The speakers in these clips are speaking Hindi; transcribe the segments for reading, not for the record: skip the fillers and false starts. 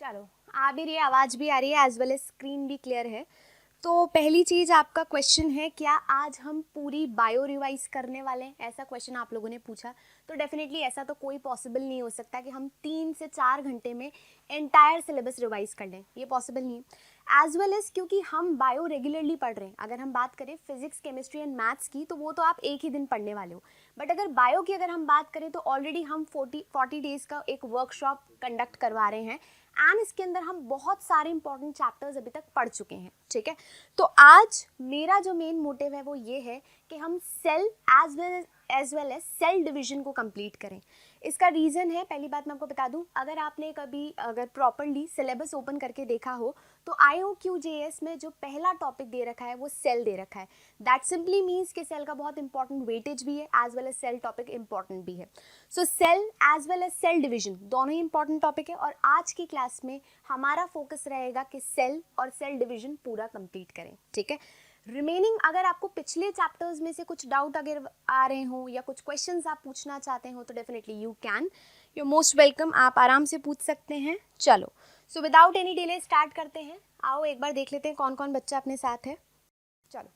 चलो, आ भी रही है, आवाज़ भी आ रही है, एज वेल एज स्क्रीन भी क्लियर है। तो पहली चीज़ आपका क्वेश्चन है, क्या आज हम पूरी बायो रिवाइज करने वाले हैं? ऐसा क्वेश्चन आप लोगों ने पूछा। तो डेफिनेटली ऐसा तो कोई पॉसिबल नहीं हो सकता कि हम 3 से 4 घंटे में एंटायर सिलेबस रिवाइज कर लें, ये पॉसिबल नहीं है। एज वेल एज क्योंकि हम बायो रेगुलरली पढ़ रहे हैं। अगर हम बात करें फिजिक्स, केमिस्ट्री एंड मैथ्स की, तो वो तो आप एक ही दिन पढ़ने वाले हो। बट अगर बायो की अगर हम बात करें तो ऑलरेडी हम 40 डेज का एक वर्कशॉप कंडक्ट करवा रहे हैं एंड इसके अंदर हम बहुत सारे इंपॉर्टेंट चैप्टर्स अभी तक पढ़ चुके हैं। ठीक है, तो आज मेरा जो मेन मोटिव है वो ये है कि हम cell as well as cell division को कंप्लीट करें। इसका रीज़न है, पहली बात मैं आपको बता दूं, अगर प्रॉपरली सिलेबस ओपन करके देखा हो तो IOQJS में जो पहला टॉपिक दे रखा है वो सेल दे रखा है। दैट सिंपली मीन्स कि सेल का बहुत इंपॉर्टेंट वेटेज भी है as well as cell topic important भी है। So cell as well as cell division दोनों ही इंपॉर्टेंट टॉपिक है और आज की क्लास में हमारा फोकस रहेगा कि सेल और सेल डिवीजन पूरा कंप्लीट करें। ठीक है, रिमेनिंग अगर आपको पिछले चैप्टर्स में से कुछ डाउट अगर आ रहे हो या कुछ क्वेश्चंस आप पूछना चाहते हो तो definitely you can, you most welcome, आप आराम से पूछ सकते हैं। चलो, so without any delay start करते हैं। आओ एक बार देख लेते हैं कौन कौन बच्चा अपने साथ है। चलो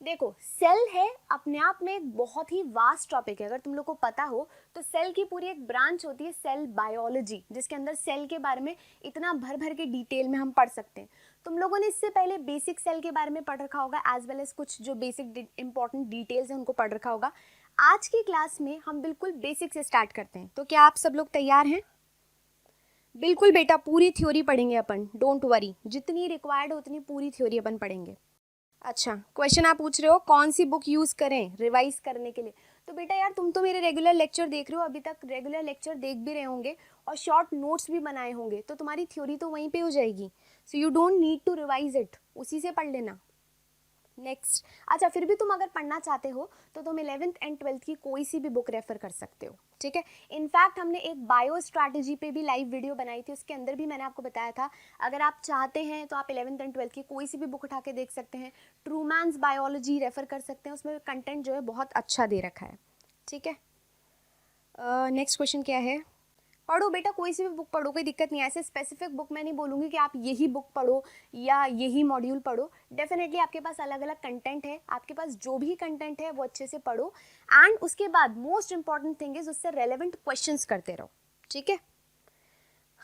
देखो, सेल है अपने आप में एक बहुत ही वास्ट टॉपिक है। अगर तुम लोग को पता हो तो सेल की पूरी एक ब्रांच होती है सेल बायोलॉजी, जिसके अंदर सेल के बारे में इतना भर भर के डिटेल में हम पढ़ सकते हैं। तुम लोगों ने इससे पहले बेसिक सेल के बारे में पढ़ रखा होगा एज वेल एज कुछ जो बेसिक इंपॉर्टेंट डिटेल्स हैं उनको पढ़ रखा होगा। आज की क्लास में हम बिल्कुल बेसिक से स्टार्ट करते हैं। तो क्या आप सब लोग तैयार हैं? बिल्कुल बेटा, पूरी थ्योरी पढ़ेंगे अपन, डोंट वरी, जितनी रिक्वायर्ड हो उतनी पूरी थ्योरी अपन पढ़ेंगे। अच्छा, क्वेश्चन आप पूछ रहे हो कौन सी बुक यूज़ करें रिवाइज करने के लिए। तो बेटा यार, तुम तो मेरे रेगुलर लेक्चर देख रहे हो, अभी तक रेगुलर लेक्चर देख भी रहे होंगे और शॉर्ट नोट्स भी बनाए होंगे, तो तुम्हारी थ्योरी तो वहीं पे हो जाएगी। So you don't need to revise it, उसी से पढ़ लेना। नेक्स्ट, अच्छा फिर भी तुम अगर पढ़ना चाहते हो तो तुम 11th एंड 12th की कोई सी भी बुक रेफर कर सकते हो। ठीक है, इनफैक्ट हमने एक बायो स्ट्रैटेजी पे भी लाइव वीडियो बनाई थी, उसके अंदर भी मैंने आपको बताया था अगर आप चाहते हैं तो आप 11th एंड 12th की कोई सी भी बुक उठा के देख सकते हैं। ट्रूमैन्स बायोलॉजी रेफर कर सकते हैं, उसमें कंटेंट जो है बहुत अच्छा दे रखा है। ठीक है, नेक्स्ट क्वेश्चन क्या है? पढ़ो बेटा, कोई सी भी बुक पढ़ो, कोई दिक्कत नहीं है। ऐसे स्पेसिफिक बुक मैं नहीं बोलूँगी कि आप यही बुक पढ़ो या यही मॉड्यूल पढ़ो। डेफिनेटली आपके पास अलग अलग कंटेंट है, आपके पास जो भी कंटेंट है वो अच्छे से पढ़ो एंड उसके बाद मोस्ट इंपॉर्टेंट थिंग इज उससे रेलेवेंट क्वेश्चंस करते रहो। ठीक है,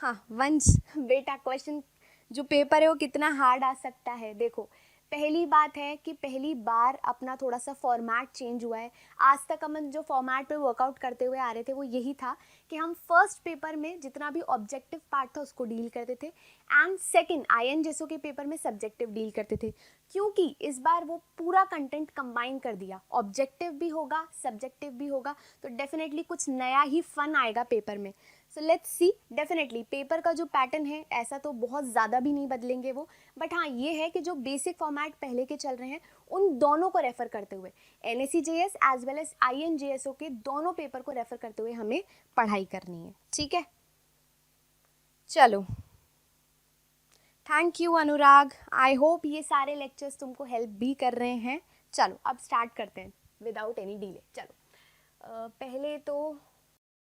हाँ वंस बेटा, क्वेश्चन जो पेपर है वो कितना हार्ड आ सकता है। देखो, पहली बात है कि पहली बार अपना थोड़ा सा फॉर्मेट चेंज हुआ है। आज तक हम जो फॉर्मेट पे वर्कआउट करते हुए आ रहे थे वो यही था कि हम फर्स्ट पेपर में जितना भी ऑब्जेक्टिव पार्ट था उसको डील करते थे एंड सेकंड INJSO के पेपर में सब्जेक्टिव डील करते थे। क्योंकि इस बार वो पूरा कंटेंट कंबाइन कर दिया, ऑब्जेक्टिव भी होगा सब्जेक्टिव भी होगा, तो डेफिनेटली कुछ नया ही फन आएगा पेपर में। So let's see, definitely paper का जो पैटर्न है ऐसा तो बहुत ज़्यादा भी नहीं बदलेंगे वो, बट हाँ ये है कि जो बेसिक फॉर्मेट पहले के चल रहे हैं उन दोनों को रेफर करते हुए NSE-JS as well as INJSO के दोनों पेपर को रेफर करते हुए हमें पढ़ाई करनी है। ठीक है, चलो, thank you Anurag, I hope ये सारे लेक्चर्स तुमको हेल्प भी कर रहे हैं। चलो अब स्टार्ट करते हैं विदाउट एनी डिले। चलो, पहले तो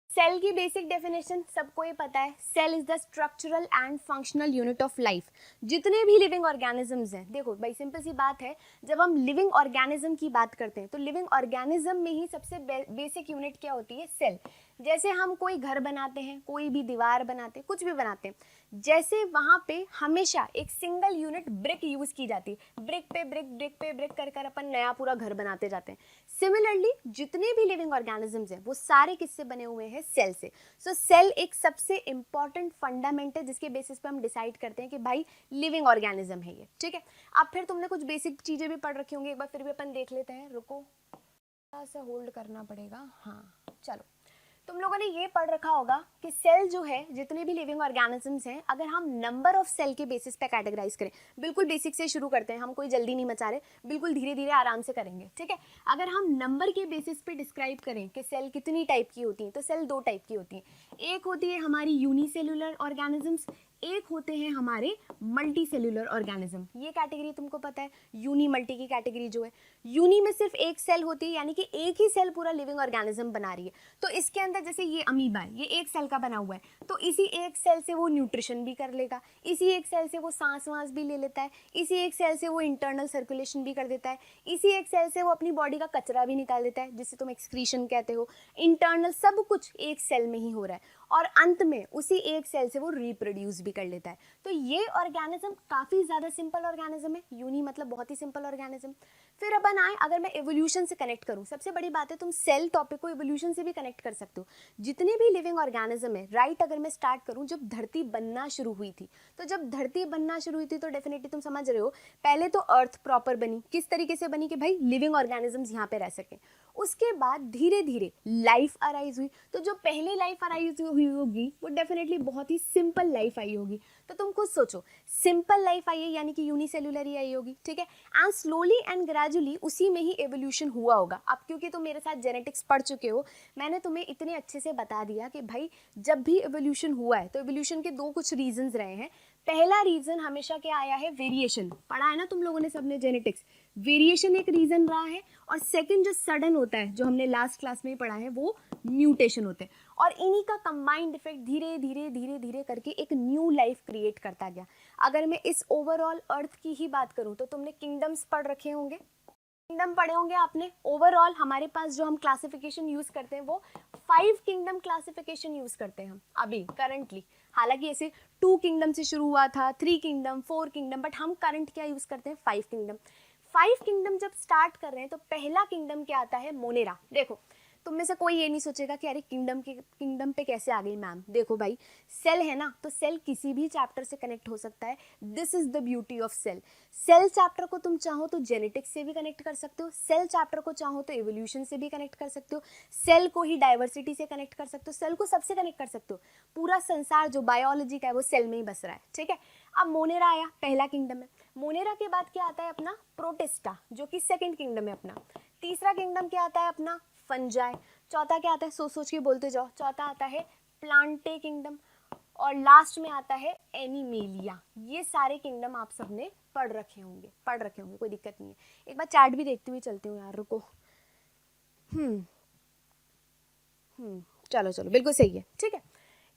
सेल की बेसिक डेफिनेशन सबको ही पता है, cell is the structural and functional unit of life. जितने भी लिविंग ऑर्गेनिजम्स हैं, देखो भाई सिंपल सी बात है, जब हम लिविंग ऑर्गेनिज्म की बात करते हैं तो लिविंग ऑर्गेनिज्म में ही सबसे बेसिक यूनिट क्या होती है? सेल। जैसे हम कोई घर बनाते हैं, कोई भी दीवार बनाते हैं, कुछ भी बनाते हैं, जैसे वहाँ पे हमेशा एक सिंगल यूनिट ब्रिक यूज की जाती है, ब्रिक पे ब्रिक ब्रिक पे ब्रिक कर कर अपन नया पूरा घर बनाते जाते हैं। सिमिलरली जितने भी लिविंग ऑर्गेनिजम्स हैं वो सारे किससे बने हुए हैं? सेल से। सो सेल एक सबसे इंपॉर्टेंट फंडामेंट है जिसके बेसिस पे हम डिसाइड करते हैं कि भाई लिविंग ऑर्गेनिज्म है ये। ठीक है, अब फिर तुमने कुछ बेसिक चीजें भी पढ़ रखी होंगी, एक बार फिर भी अपन देख लेते हैं। रुको, थोड़ा सा होल्ड करना पड़ेगा। हाँ चलो, तुम लोगों ने ये पढ़ रखा होगा कि सेल जो है, जितने भी लिविंग ऑर्गेनिजम्स हैं, अगर हम नंबर ऑफ सेल के बेसिस पे कैटेगराइज करें, बिल्कुल बेसिक से शुरू करते हैं, हम कोई जल्दी नहीं मचा रहे, बिल्कुल धीरे धीरे आराम से करेंगे। ठीक है, अगर हम नंबर के बेसिस पे डिस्क्राइब करें कि सेल कितनी टाइप की होती हैं, तो सेल दो टाइप की होती हैं। एक होती है हमारी यूनिसेलुलर ऑर्गेनिजम्स, एक होते हैं हमारे मल्टी सेल्यूलर ऑर्गेनिज्म, ये कैटेगरी तुमको पता है, यूनी मल्टी की कैटेगरी जो है, यूनी में सिर्फ एक सेल होती है, यानी कि एक ही सेल पूरा लिविंग ऑर्गेनिज्म बना रही है। तो इसके अंदर जैसे ये अमीबा है, ये एक सेल का बना हुआ है, तो इसी एक सेल से वो न्यूट्रिशन भी कर लेगा, इसी एक सेल से वो सांस वांस भी ले लेता है, इसी एक सेल से वो इंटरनल सर्कुलेशन भी कर देता है, इसी एक सेल से वो अपनी बॉडी का कचरा भी निकाल देता है जिसे तुम एक्सक्रीशन कहते हो, इंटरनल सब कुछ एक सेल में ही हो रहा है, और अंत में उसी एक सेल से वो रिप्रोड्यूस भी कर लेता है। तो ये ऑर्गेनिज्म काफ़ी ज़्यादा सिंपल ऑर्गेनिज्म है, यूनी मतलब बहुत ही सिंपल ऑर्गेनिज्म। फिर अपन आए, अगर मैं एवोल्यूशन से कनेक्ट करूँ, सबसे बड़ी बात है तुम सेल टॉपिक को एवोल्यूशन से भी कनेक्ट कर सकते हो। जितने भी लिविंग ऑर्गेनिज्म है, राइट, अगर मैं स्टार्ट करूँ, जब धरती बनना शुरू हुई थी, तो जब धरती बनना शुरू हुई थी तो डेफिनेटली तुम समझ रहे हो, पहले तो अर्थ प्रॉपर बनी, किस तरीके से बनी कि भाई लिविंग ऑर्गेनिजम्स यहाँ पे रह सकें। उसके बाद धीरे धीरे लाइफ अराइज हुई, तो जो पहले लाइफ अराइज हुई होगी वो डेफिनेटली बहुत ही सिंपल लाइफ आई होगी। तो तुम खुद सोचो, सिंपल लाइफ आई है यानी कि यूनिसेल्युलर ही आई होगी, ठीक है, एंड स्लोली एंड ग्रेजुअली उसी में ही एवोल्यूशन हुआ होगा। अब क्योंकि तुम मेरे साथ जेनेटिक्स पढ़ चुके हो, मैंने तुम्हें इतने अच्छे से बता दिया कि भाई जब भी एवोल्यूशन हुआ है तो एवोल्यूशन के दो कुछ रीजंस रहे हैं। पहला रीजन हमेशा क्या आया है, वेरिएशन, पढ़ा है ना तुम लोगों ने सबने जेनेटिक्स, वेरिएशन एक रीजन रहा है, और सेकंड जो सडन होता है, जो हमने लास्ट क्लास में ही पढ़ा है, वो म्यूटेशन होते हैं, और इन्हीं का कंबाइंड इफेक्ट धीरे धीरे धीरे धीरे करके एक न्यू लाइफ क्रिएट करता गया। अगर मैं इस ओवरऑल अर्थ की ही बात करूं तो तुमने किंगडम्स पढ़ रखे होंगे, किंगडम पढ़े होंगे आपने। ओवरऑल हमारे पास जो हम क्लासिफिकेशन यूज करते हैं वो 5 किंगडम क्लासिफिकेशन यूज करते हैं हम अभी करंटली, हालांकि ऐसे 2 किंगडम से शुरू हुआ था, 3 किंगडम, 4 किंगडम, बट हम करंट क्या यूज करते हैं, 5 किंगडम। 5 किंगडम जब स्टार्ट कर रहे हैं तो पहला किंगडम क्या आता है, मोनेरा। देखो तुम में से कोई ये नहीं सोचेगा कि अरे किंगडम पे कैसे आ गई मैम। देखो भाई, सेल है ना, तो सेल किसी भी चैप्टर से कनेक्ट हो सकता है, this is the beauty of cell. Cell chapter को तुम चाहो तो जेनेटिक्स से भी कनेक्ट कर सकते हो, सेल चैप्टर को चाहो तो एवोल्यूशन से भी कनेक्ट कर सकते हो, सेल को ही डाइवर्सिटी से कनेक्ट कर सकते हो, सेल को सबसे कनेक्ट कर सकते हो। पूरा संसार जो बायोलॉजी का है वो सेल में ही बस रहा है, ठीक है। अब मोनेरा आया, पहला किंगडम है। मोनेरा के बाद क्या आता है अपना, प्रोटिस्टा, जो कि सेकेंड किंगडम है अपना। तीसरा किंगडम क्या आता है अपना, फंजाई। चौथा क्या आता है, सोच सोच के बोलते जाओ, चौथा आता है प्लांटे किंगडम, और लास्ट में आता है एनिमेलिया। ये सारे किंगडम आप सबने पढ़ रखे होंगे, कोई दिक्कत नहीं है। एक बार चार्ट भी देखते हुए चलती हूँ यार, रुको। चलो बिल्कुल सही है, ठीक है।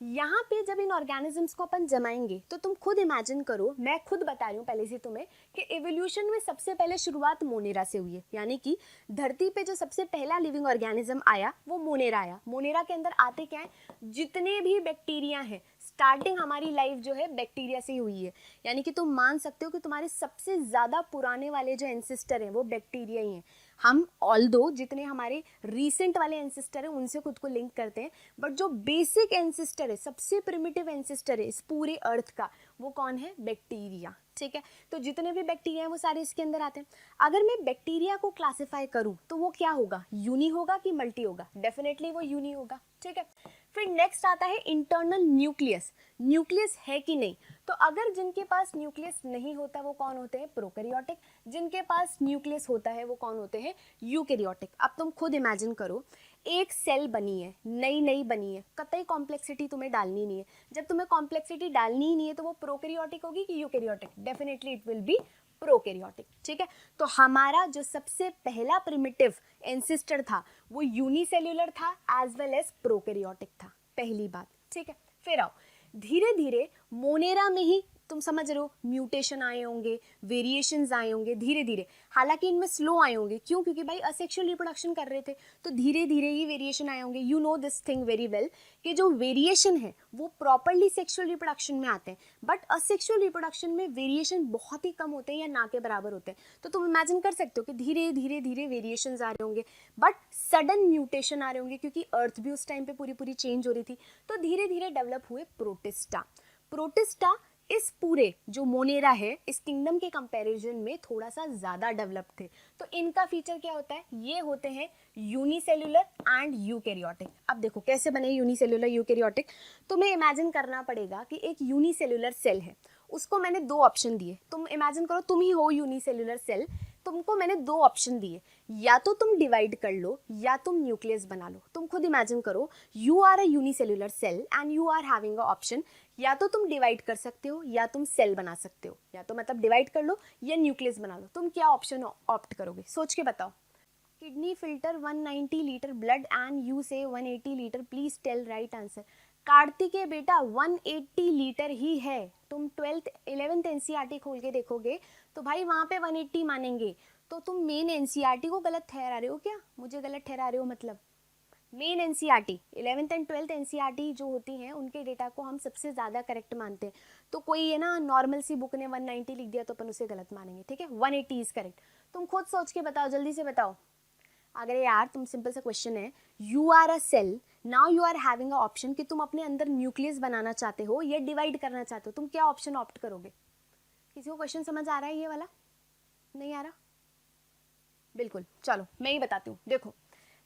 यहाँ पे जब इन ऑर्गेनिजम्स को अपन जमाएंगे तो तुम खुद इमेजिन करो, मैं खुद बता रही हूँ पहले से तुम्हें, कि एवोल्यूशन में सबसे पहले शुरुआत मोनेरा से हुई है, यानी कि धरती पे जो सबसे पहला लिविंग ऑर्गेनिज्म आया वो मोनेरा आया। मोनेरा के अंदर आते क्या है, जितने भी बैक्टीरिया हैं, स्टार्टिंग हमारी लाइफ जो है बैक्टीरिया से ही हुई है, यानी कि तुम मान सकते हो कि तुम्हारे सबसे ज़्यादा पुराने वाले जो एंसेस्टर हैं वो बैक्टीरिया ही हैं। हम ऑल्दो जितने हमारे रीसेंट वाले एंसेस्टर हैं उनसे खुद को लिंक करते हैं, बट जो बेसिक एंसेस्टर है, सबसे प्रिमिटिव एंसेस्टर है इस पूरे अर्थ का, वो कौन है, बैक्टीरिया, ठीक है। तो जितने भी बैक्टीरिया हैं वो सारे इसके अंदर आते हैं। अगर मैं बैक्टीरिया को क्लासिफाई करूं तो वो क्या होगा, यूनी होगा कि मल्टी होगा, डेफिनेटली वो यूनी होगा, ठीक है। फिर नेक्स्ट आता है इंटरनल न्यूक्लियस, न्यूक्लियस है कि नहीं। तो अगर जिनके पास न्यूक्लियस नहीं होता वो कौन होते हैं, प्रोकैरियोटिक। जिनके पास न्यूक्लियस होता है वो कौन होते हैं, यूकैरियोटिक। अब तुम खुद इमेजिन करो, एक सेल बनी है, नई बनी है, कतई कॉम्प्लेक्सिटी तुम्हें डालनी नहीं है। जब तुम्हें कॉम्प्लेक्सिटी डालनी ही नहीं है तो वो प्रोकैरियोटिक होगी कि eukaryotic, definitely it will be prokaryotic, ठीक है। तो हमारा जो सबसे पहला प्रिमिटिव एंसेस्टर था वो यूनिसेल्युलर था एज वेल एज प्रोकैरियोटिक था, पहली बात, ठीक है। फिर आओ, धीरे धीरे मोनेरा में ही तुम समझ रहे हो म्यूटेशन आए होंगे, वेरिएशंस आए होंगे धीरे धीरे, हालांकि इनमें स्लो आए होंगे, क्यों, क्योंकि भाई असेक्सुअल रिप्रोडक्शन कर रहे थे, तो धीरे धीरे ही वेरिएशन आए होंगे। You know this thing very well कि जो वेरिएशन है वो प्रॉपरली सेक्सुअल रिप्रोडक्शन में आते हैं, बट असेक्सुअल रिप्रोडक्शन में वेरिएशन बहुत ही कम होते हैं या ना के बराबर होते हैं। तो तुम इमेजिन कर सकते हो कि धीरे धीरे धीरे वेरिएशंस आ रहे होंगे, बट सडन म्यूटेशन आ रहे होंगे, क्योंकि अर्थ भी उस टाइम पे पूरी चेंज हो रही थी। तो धीरे धीरे डेवलप हुए प्रोटिस्टा। प्रोटिस्टा इस पूरे जो मोनेरा है इस किंगडम के कंपैरिजन में थोड़ा सा ज़्यादा डेवलप थे। तो इनका फीचर क्या होता है, ये होते हैं यूनिसेल्युलर एंड यूकैरियोटिक। अब देखो कैसे बने यूनिसेल्युलर यूकैरियोटिक। तुम्हें इमेजिन करना पड़ेगा कि एक यूनिसेल्युलर सेल है, उसको मैंने 2 ऑप्शन दिए। तुम इमेजिन करो तुम ही हो यूनिसेल्युलर सेल, तुमको मैंने दो ऑप्शन दिए, या तो तुम डिवाइड कर लो या तुम न्यूक्लियस बना लो। तुम खुद इमेजिन करो, you are a unicellular cell and you are having a option, या तो तुम डिवाइड कर सकते हो या तुम सेल बना सकते हो, या तो मतलब डिवाइड कर लो या न्यूक्लियस बना लो। तुम क्या ऑप्शन ऑप्ट करोगे, सोच के बताओ। Kidney filter 190 litre blood and you say 180 litre, please tell right answer. Kartikeya बेटा 180 लीटर ही है। तुम 12th 11th एनसीईआरटी खोल के देखोगे तो भाई वहाँ पे 180 मानेंगे। तो तुम मेन एनसीईआरटी को गलत ठहरा रहे हो क्या, मुझे गलत ठहरा रहे हो मतलब। Main NCERT 11th and 12th NCERT जो होती हैं उनके डेटा को हम सबसे ज़्यादा करेक्ट मानते हैं। तो कोई है ना नॉर्मल सी बुक ने 190 लिख दिया तो अपन उसे गलत मानेंगे, ठीक है। 180 इज करेक्ट। तुम खुद सोच के बताओ, जल्दी से बताओ। अगर यार तुम सिंपल सा क्वेश्चन है, you are a cell, now you are having a option कि तुम अपने अंदर न्यूक्लियस बनाना चाहते हो या डिवाइड करना चाहते हो, तुम क्या ऑप्शन ऑप्ट करोगे। किसी को क्वेश्चन समझ आ रहा है ये वाला, नहीं आ रहा? बिल्कुल, चलो मैं ही बताती हूँ। देखो,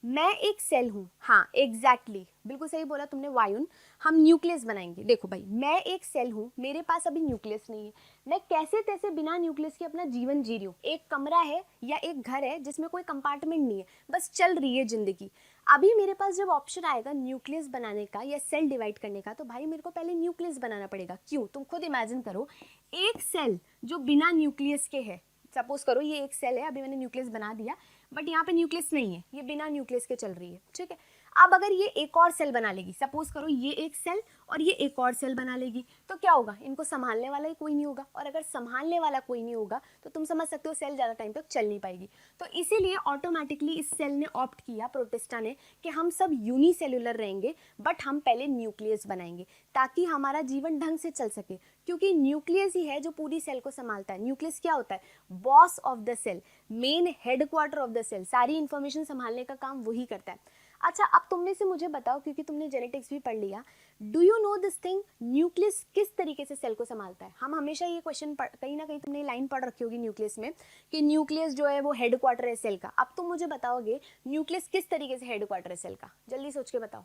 मैं एक सेल हूँ, हाँ एग्जैक्टली बिल्कुल सही बोला तुमने वायुन, हम न्यूक्लियस बनाएंगे। देखो भाई, मैं एक सेल हूँ, मेरे पास अभी न्यूक्लियस नहीं है, मैं कैसे तैसे बिना न्यूक्लियस के अपना जीवन जी रही हूँ। एक कमरा है या एक घर है जिसमें कोई कंपार्टमेंट नहीं है, बस चल रही है जिंदगी। अभी मेरे पास जब ऑप्शन आएगा न्यूक्लियस बनाने का या सेल डिवाइड करने का, तो भाई मेरे को पहले न्यूक्लियस बनाना पड़ेगा। क्यों, तुम खुद इमेजिन करो, एक सेल जो बिना न्यूक्लियस के है, सपोज करो ये एक सेल है, अभी मैंने न्यूक्लियस बना दिया, बट यहाँ पे न्यूक्लियस नहीं है, ये बिना न्यूक्लियस के चल रही है, ठीक है। अब अगर ये एक और सेल बना लेगी, सपोज करो ये एक सेल और ये एक और सेल बना लेगी, तो क्या होगा, इनको संभालने वाला ही कोई नहीं होगा, और अगर संभालने वाला कोई नहीं होगा तो तुम समझ सकते हो सेल ज़्यादा टाइम तक चल नहीं पाएगी। तो इसीलिए ऑटोमेटिकली इस सेल ने ऑप्ट किया, प्रोटिस्टा ने, कि हम सब यूनिसेल्युलर रहेंगे बट हम पहले न्यूक्लियस बनाएंगे ताकि हमारा जीवन ढंग से चल सके, क्योंकि न्यूक्लियस ही है जो पूरी सेल को संभालता है। न्यूक्लियस क्या होता है, boss of the cell, main headquarter of the cell, सारी इंफॉर्मेशन संभालने का काम वही करता है। अच्छा, अब तुम में से मुझे बताओ, क्योंकि तुमने जेनेटिक्स भी पढ़ लिया, do you know this thing, nucleus किस तरीके से सेल को संभालता है। हम हमेशा ये क्वेश्चन कहीं ना कहीं तुमने लाइन पढ़ रखी होगी न्यूक्लियस में, कि न्यूक्लियस जो है वो हेडक्वार्टर है सेल का। अब तुम मुझे बताओगे न्यूक्लियस किस तरीके से हेडक्वार्टर है सेल का, जल्दी सोच के बताओ।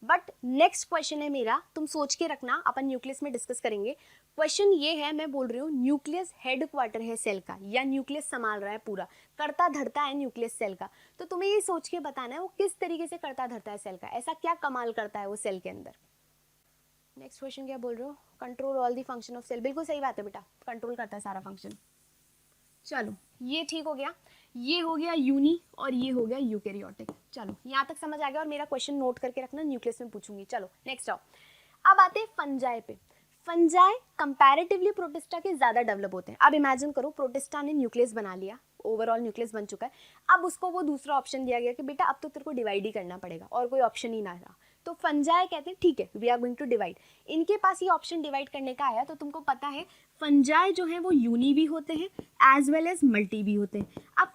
बट नेक्स्ट क्वेश्चन है मेरा, तुम सोच के रखना, अपन न्यूक्लियस में डिस्कस करेंगे। क्वेश्चन ये है, मैं बोल रही हूँ न्यूक्लियस हेडक्वार्टर है सेल का या न्यूक्लियस संभाल रहा है, पूरा करता धरता है न्यूक्लियस सेल का। तो तुम्हें ये सोच के बताना है वो किस तरीके से करता धरता है सेल का, ऐसा क्या कमाल करता है वो सेल के अंदर। नेक्स्ट क्वेश्चन क्या बोल रहे हो, control all the function of cell, बिल्कुल सही बात है बेटा, कंट्रोल करता है सारा फंक्शन। चलो ये ठीक हो गया, ये हो गया यूनी और ये हो गया यूकैरियोटिक। चलो यहाँ तक समझ आ गया, और मेरा क्वेश्चन नोट करके रखना, न्यूक्लियस में पूछूंगी। चलो नेक्स्ट आओ, अब आते हैं फंजाई पे। फंजाई कंपैरेटिवली प्रोटिस्टा के ज़्यादा डेवलप होते हैं। अब इमेजिन करो, प्रोटिस्टा ने न्यूक्लियस बना लिया, ओवरऑल न्यूक्लियस बन चुका है, अब उसको वो दूसरा ऑप्शन दिया गया कि बेटा अब तो तेरे को डिवाइड ही करना पड़ेगा, और कोई ऑप्शन ही ना रहा। तो फंजाई कहते हैं ठीक है, we are going to divide. इनके पास ये ऑप्शन डिवाइड करने का आया, तो तुमको पता है फंजाई जो है वो यूनी भी होते हैं एज वेल एज मल्टी भी होते हैं। अब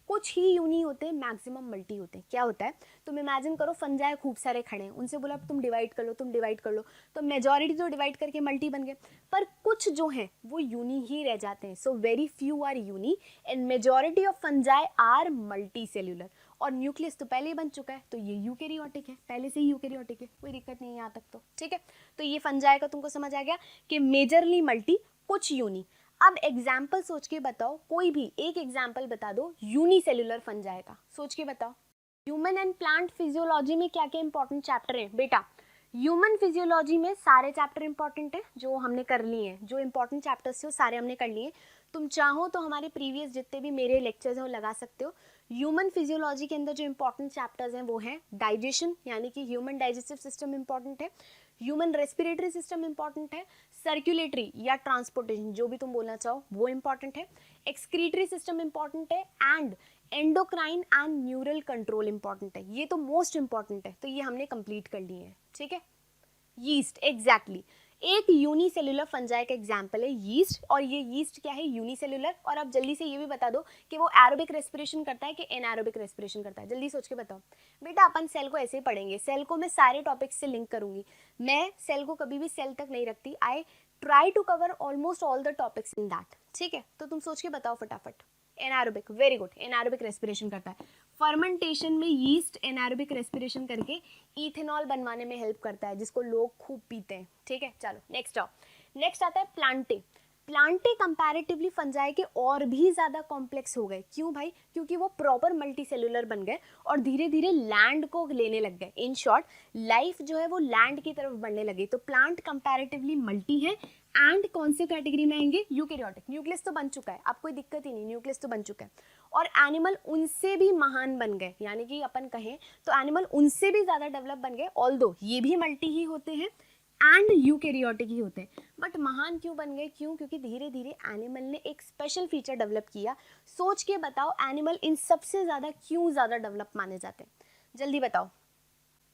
कुछ ही यूनी होते हैं, मैक्सिमम मल्टी होते हैं। क्या होता है, तुम इमेजिन करो फंजाई खूब सारे खड़े हैं, उनसे बोला तुम डिवाइड कर लो, तुम डिवाइड कर लो, तो मेजॉरिटी तो डिवाइड करके मल्टी बन गए, पर कुछ जो हैं वो यूनी ही रह जाते हैं। So very few are uni and majority of fungi are multicellular. और न्यूक्लियस तो पहले ही बन चुका है, तो ये यूकैरियोटिक है, पहले से ही यूकैरियोटिक है, कोई दिक्कत नहीं है यहाँ तक तो, ठीक है। तो ये फंजाई का तुमको समझ आ गया कि मेजरली मल्टी, कुछ यूनी। अब एग्जाम्पल सोच के बताओ, कोई भी एक एग्जाम्पल बता दो यूनिसेल्युलर फंजाई का, सोच के बताओ। ह्यूमन एंड प्लांट फिजियोलॉजी में क्या क्या इंपॉर्टेंट चैप्टर हैं बेटा। ह्यूमन फिजियोलॉजी में सारे चैप्टर इंपॉर्टेंट है जो हमने कर लिए हैं, जो इंपॉर्टेंट चैप्टर्स थे वो सारे हमने कर लिए। तुम चाहो तो हमारे प्रीवियस जितने भी मेरे लेक्चर्स हैं वो लगा सकते हो। ह्यूमन फिजियोलॉजी के अंदर जो इंपॉर्टेंट चैप्टर्स हैं वो हैं डाइजेशन, यानी कि ह्यूमन डाइजेस्टिव सिस्टम इंपॉर्टेंट है, ह्यूमन रेस्पिरेटरी सिस्टम इंपॉर्टेंट है, सर्कुलेटरी या ट्रांसपोर्टेशन जो भी तुम बोलना चाहो वो इंपॉर्टेंट है, एक्सक्रीटरी सिस्टम इंपॉर्टेंट है, and endocrine and neural control important है। ये तो मोस्ट इंपॉर्टेंट है, तो ये हमने कंप्लीट कर लिए हैं, ठीक है। यीस्ट, एग्जैक्टली एक यूनिसेल्युलर फंजाई का एग्जाम्पल है यीस्ट, और ये यीस्ट क्या है, यूनिसेल्युलर। और अब जल्दी से ये भी बता दो कि वो एरोबिक रेस्पिरेशन करता है कि एनारोबिक रेस्पिरेशन करता है, जल्दी सोच के बताओ। बेटा अपन सेल को ऐसे ही पढ़ेंगे, सेल को मैं सारे टॉपिक्स से लिंक करूंगी, मैं सेल को कभी भी सेल तक नहीं रखती, I try to cover almost all the topics in that, ठीक है। तो तुम सोच के बताओ फटाफट। Anaerobic, very good, anaerobic respiration करता है। फर्मेंटेशन में यीस्ट एनारोबिक रेस्पिरेशन करके इथेनॉल बनवाने में हेल्प करता है, जिसको लोग खूब पीते हैं, ठीक है। चलो नेक्स्ट आओ, नेक्स्ट आता है प्लांटिंग। प्लांटे कंपैरेटिवली फंजाई के और भी ज़्यादा कॉम्प्लेक्स हो गए। क्यों भाई? क्योंकि वो प्रॉपर मल्टी सेलुलर बन गए और धीरे धीरे लैंड को लेने लग गए। इन शॉर्ट लाइफ जो है वो लैंड की तरफ बढ़ने लगी। तो प्लांट कंपैरेटिवली मल्टी है एंड कौन से कैटेगरी में आएंगे? यूकेरियोटिक। न्यूक्लियस तो बन चुका है, अब कोई दिक्कत ही नहीं, न्यूक्लियस तो बन चुका है। और एनिमल उनसे भी महान बन गए, यानी कि अपन कहें तो एनिमल उनसे भी ज़्यादा डेवलप बन गए। ऑल्दो ये भी मल्टी ही होते हैं एंड यूकेरियोटिक ही होते हैं, बट महान क्यों बन गए? क्यों? क्योंकि धीरे धीरे एनिमल ने एक स्पेशल फीचर डेवलप किया। सोच के बताओ एनिमल इन सबसे ज़्यादा क्यों ज़्यादा डेवलप माने जाते हैं? जल्दी बताओ।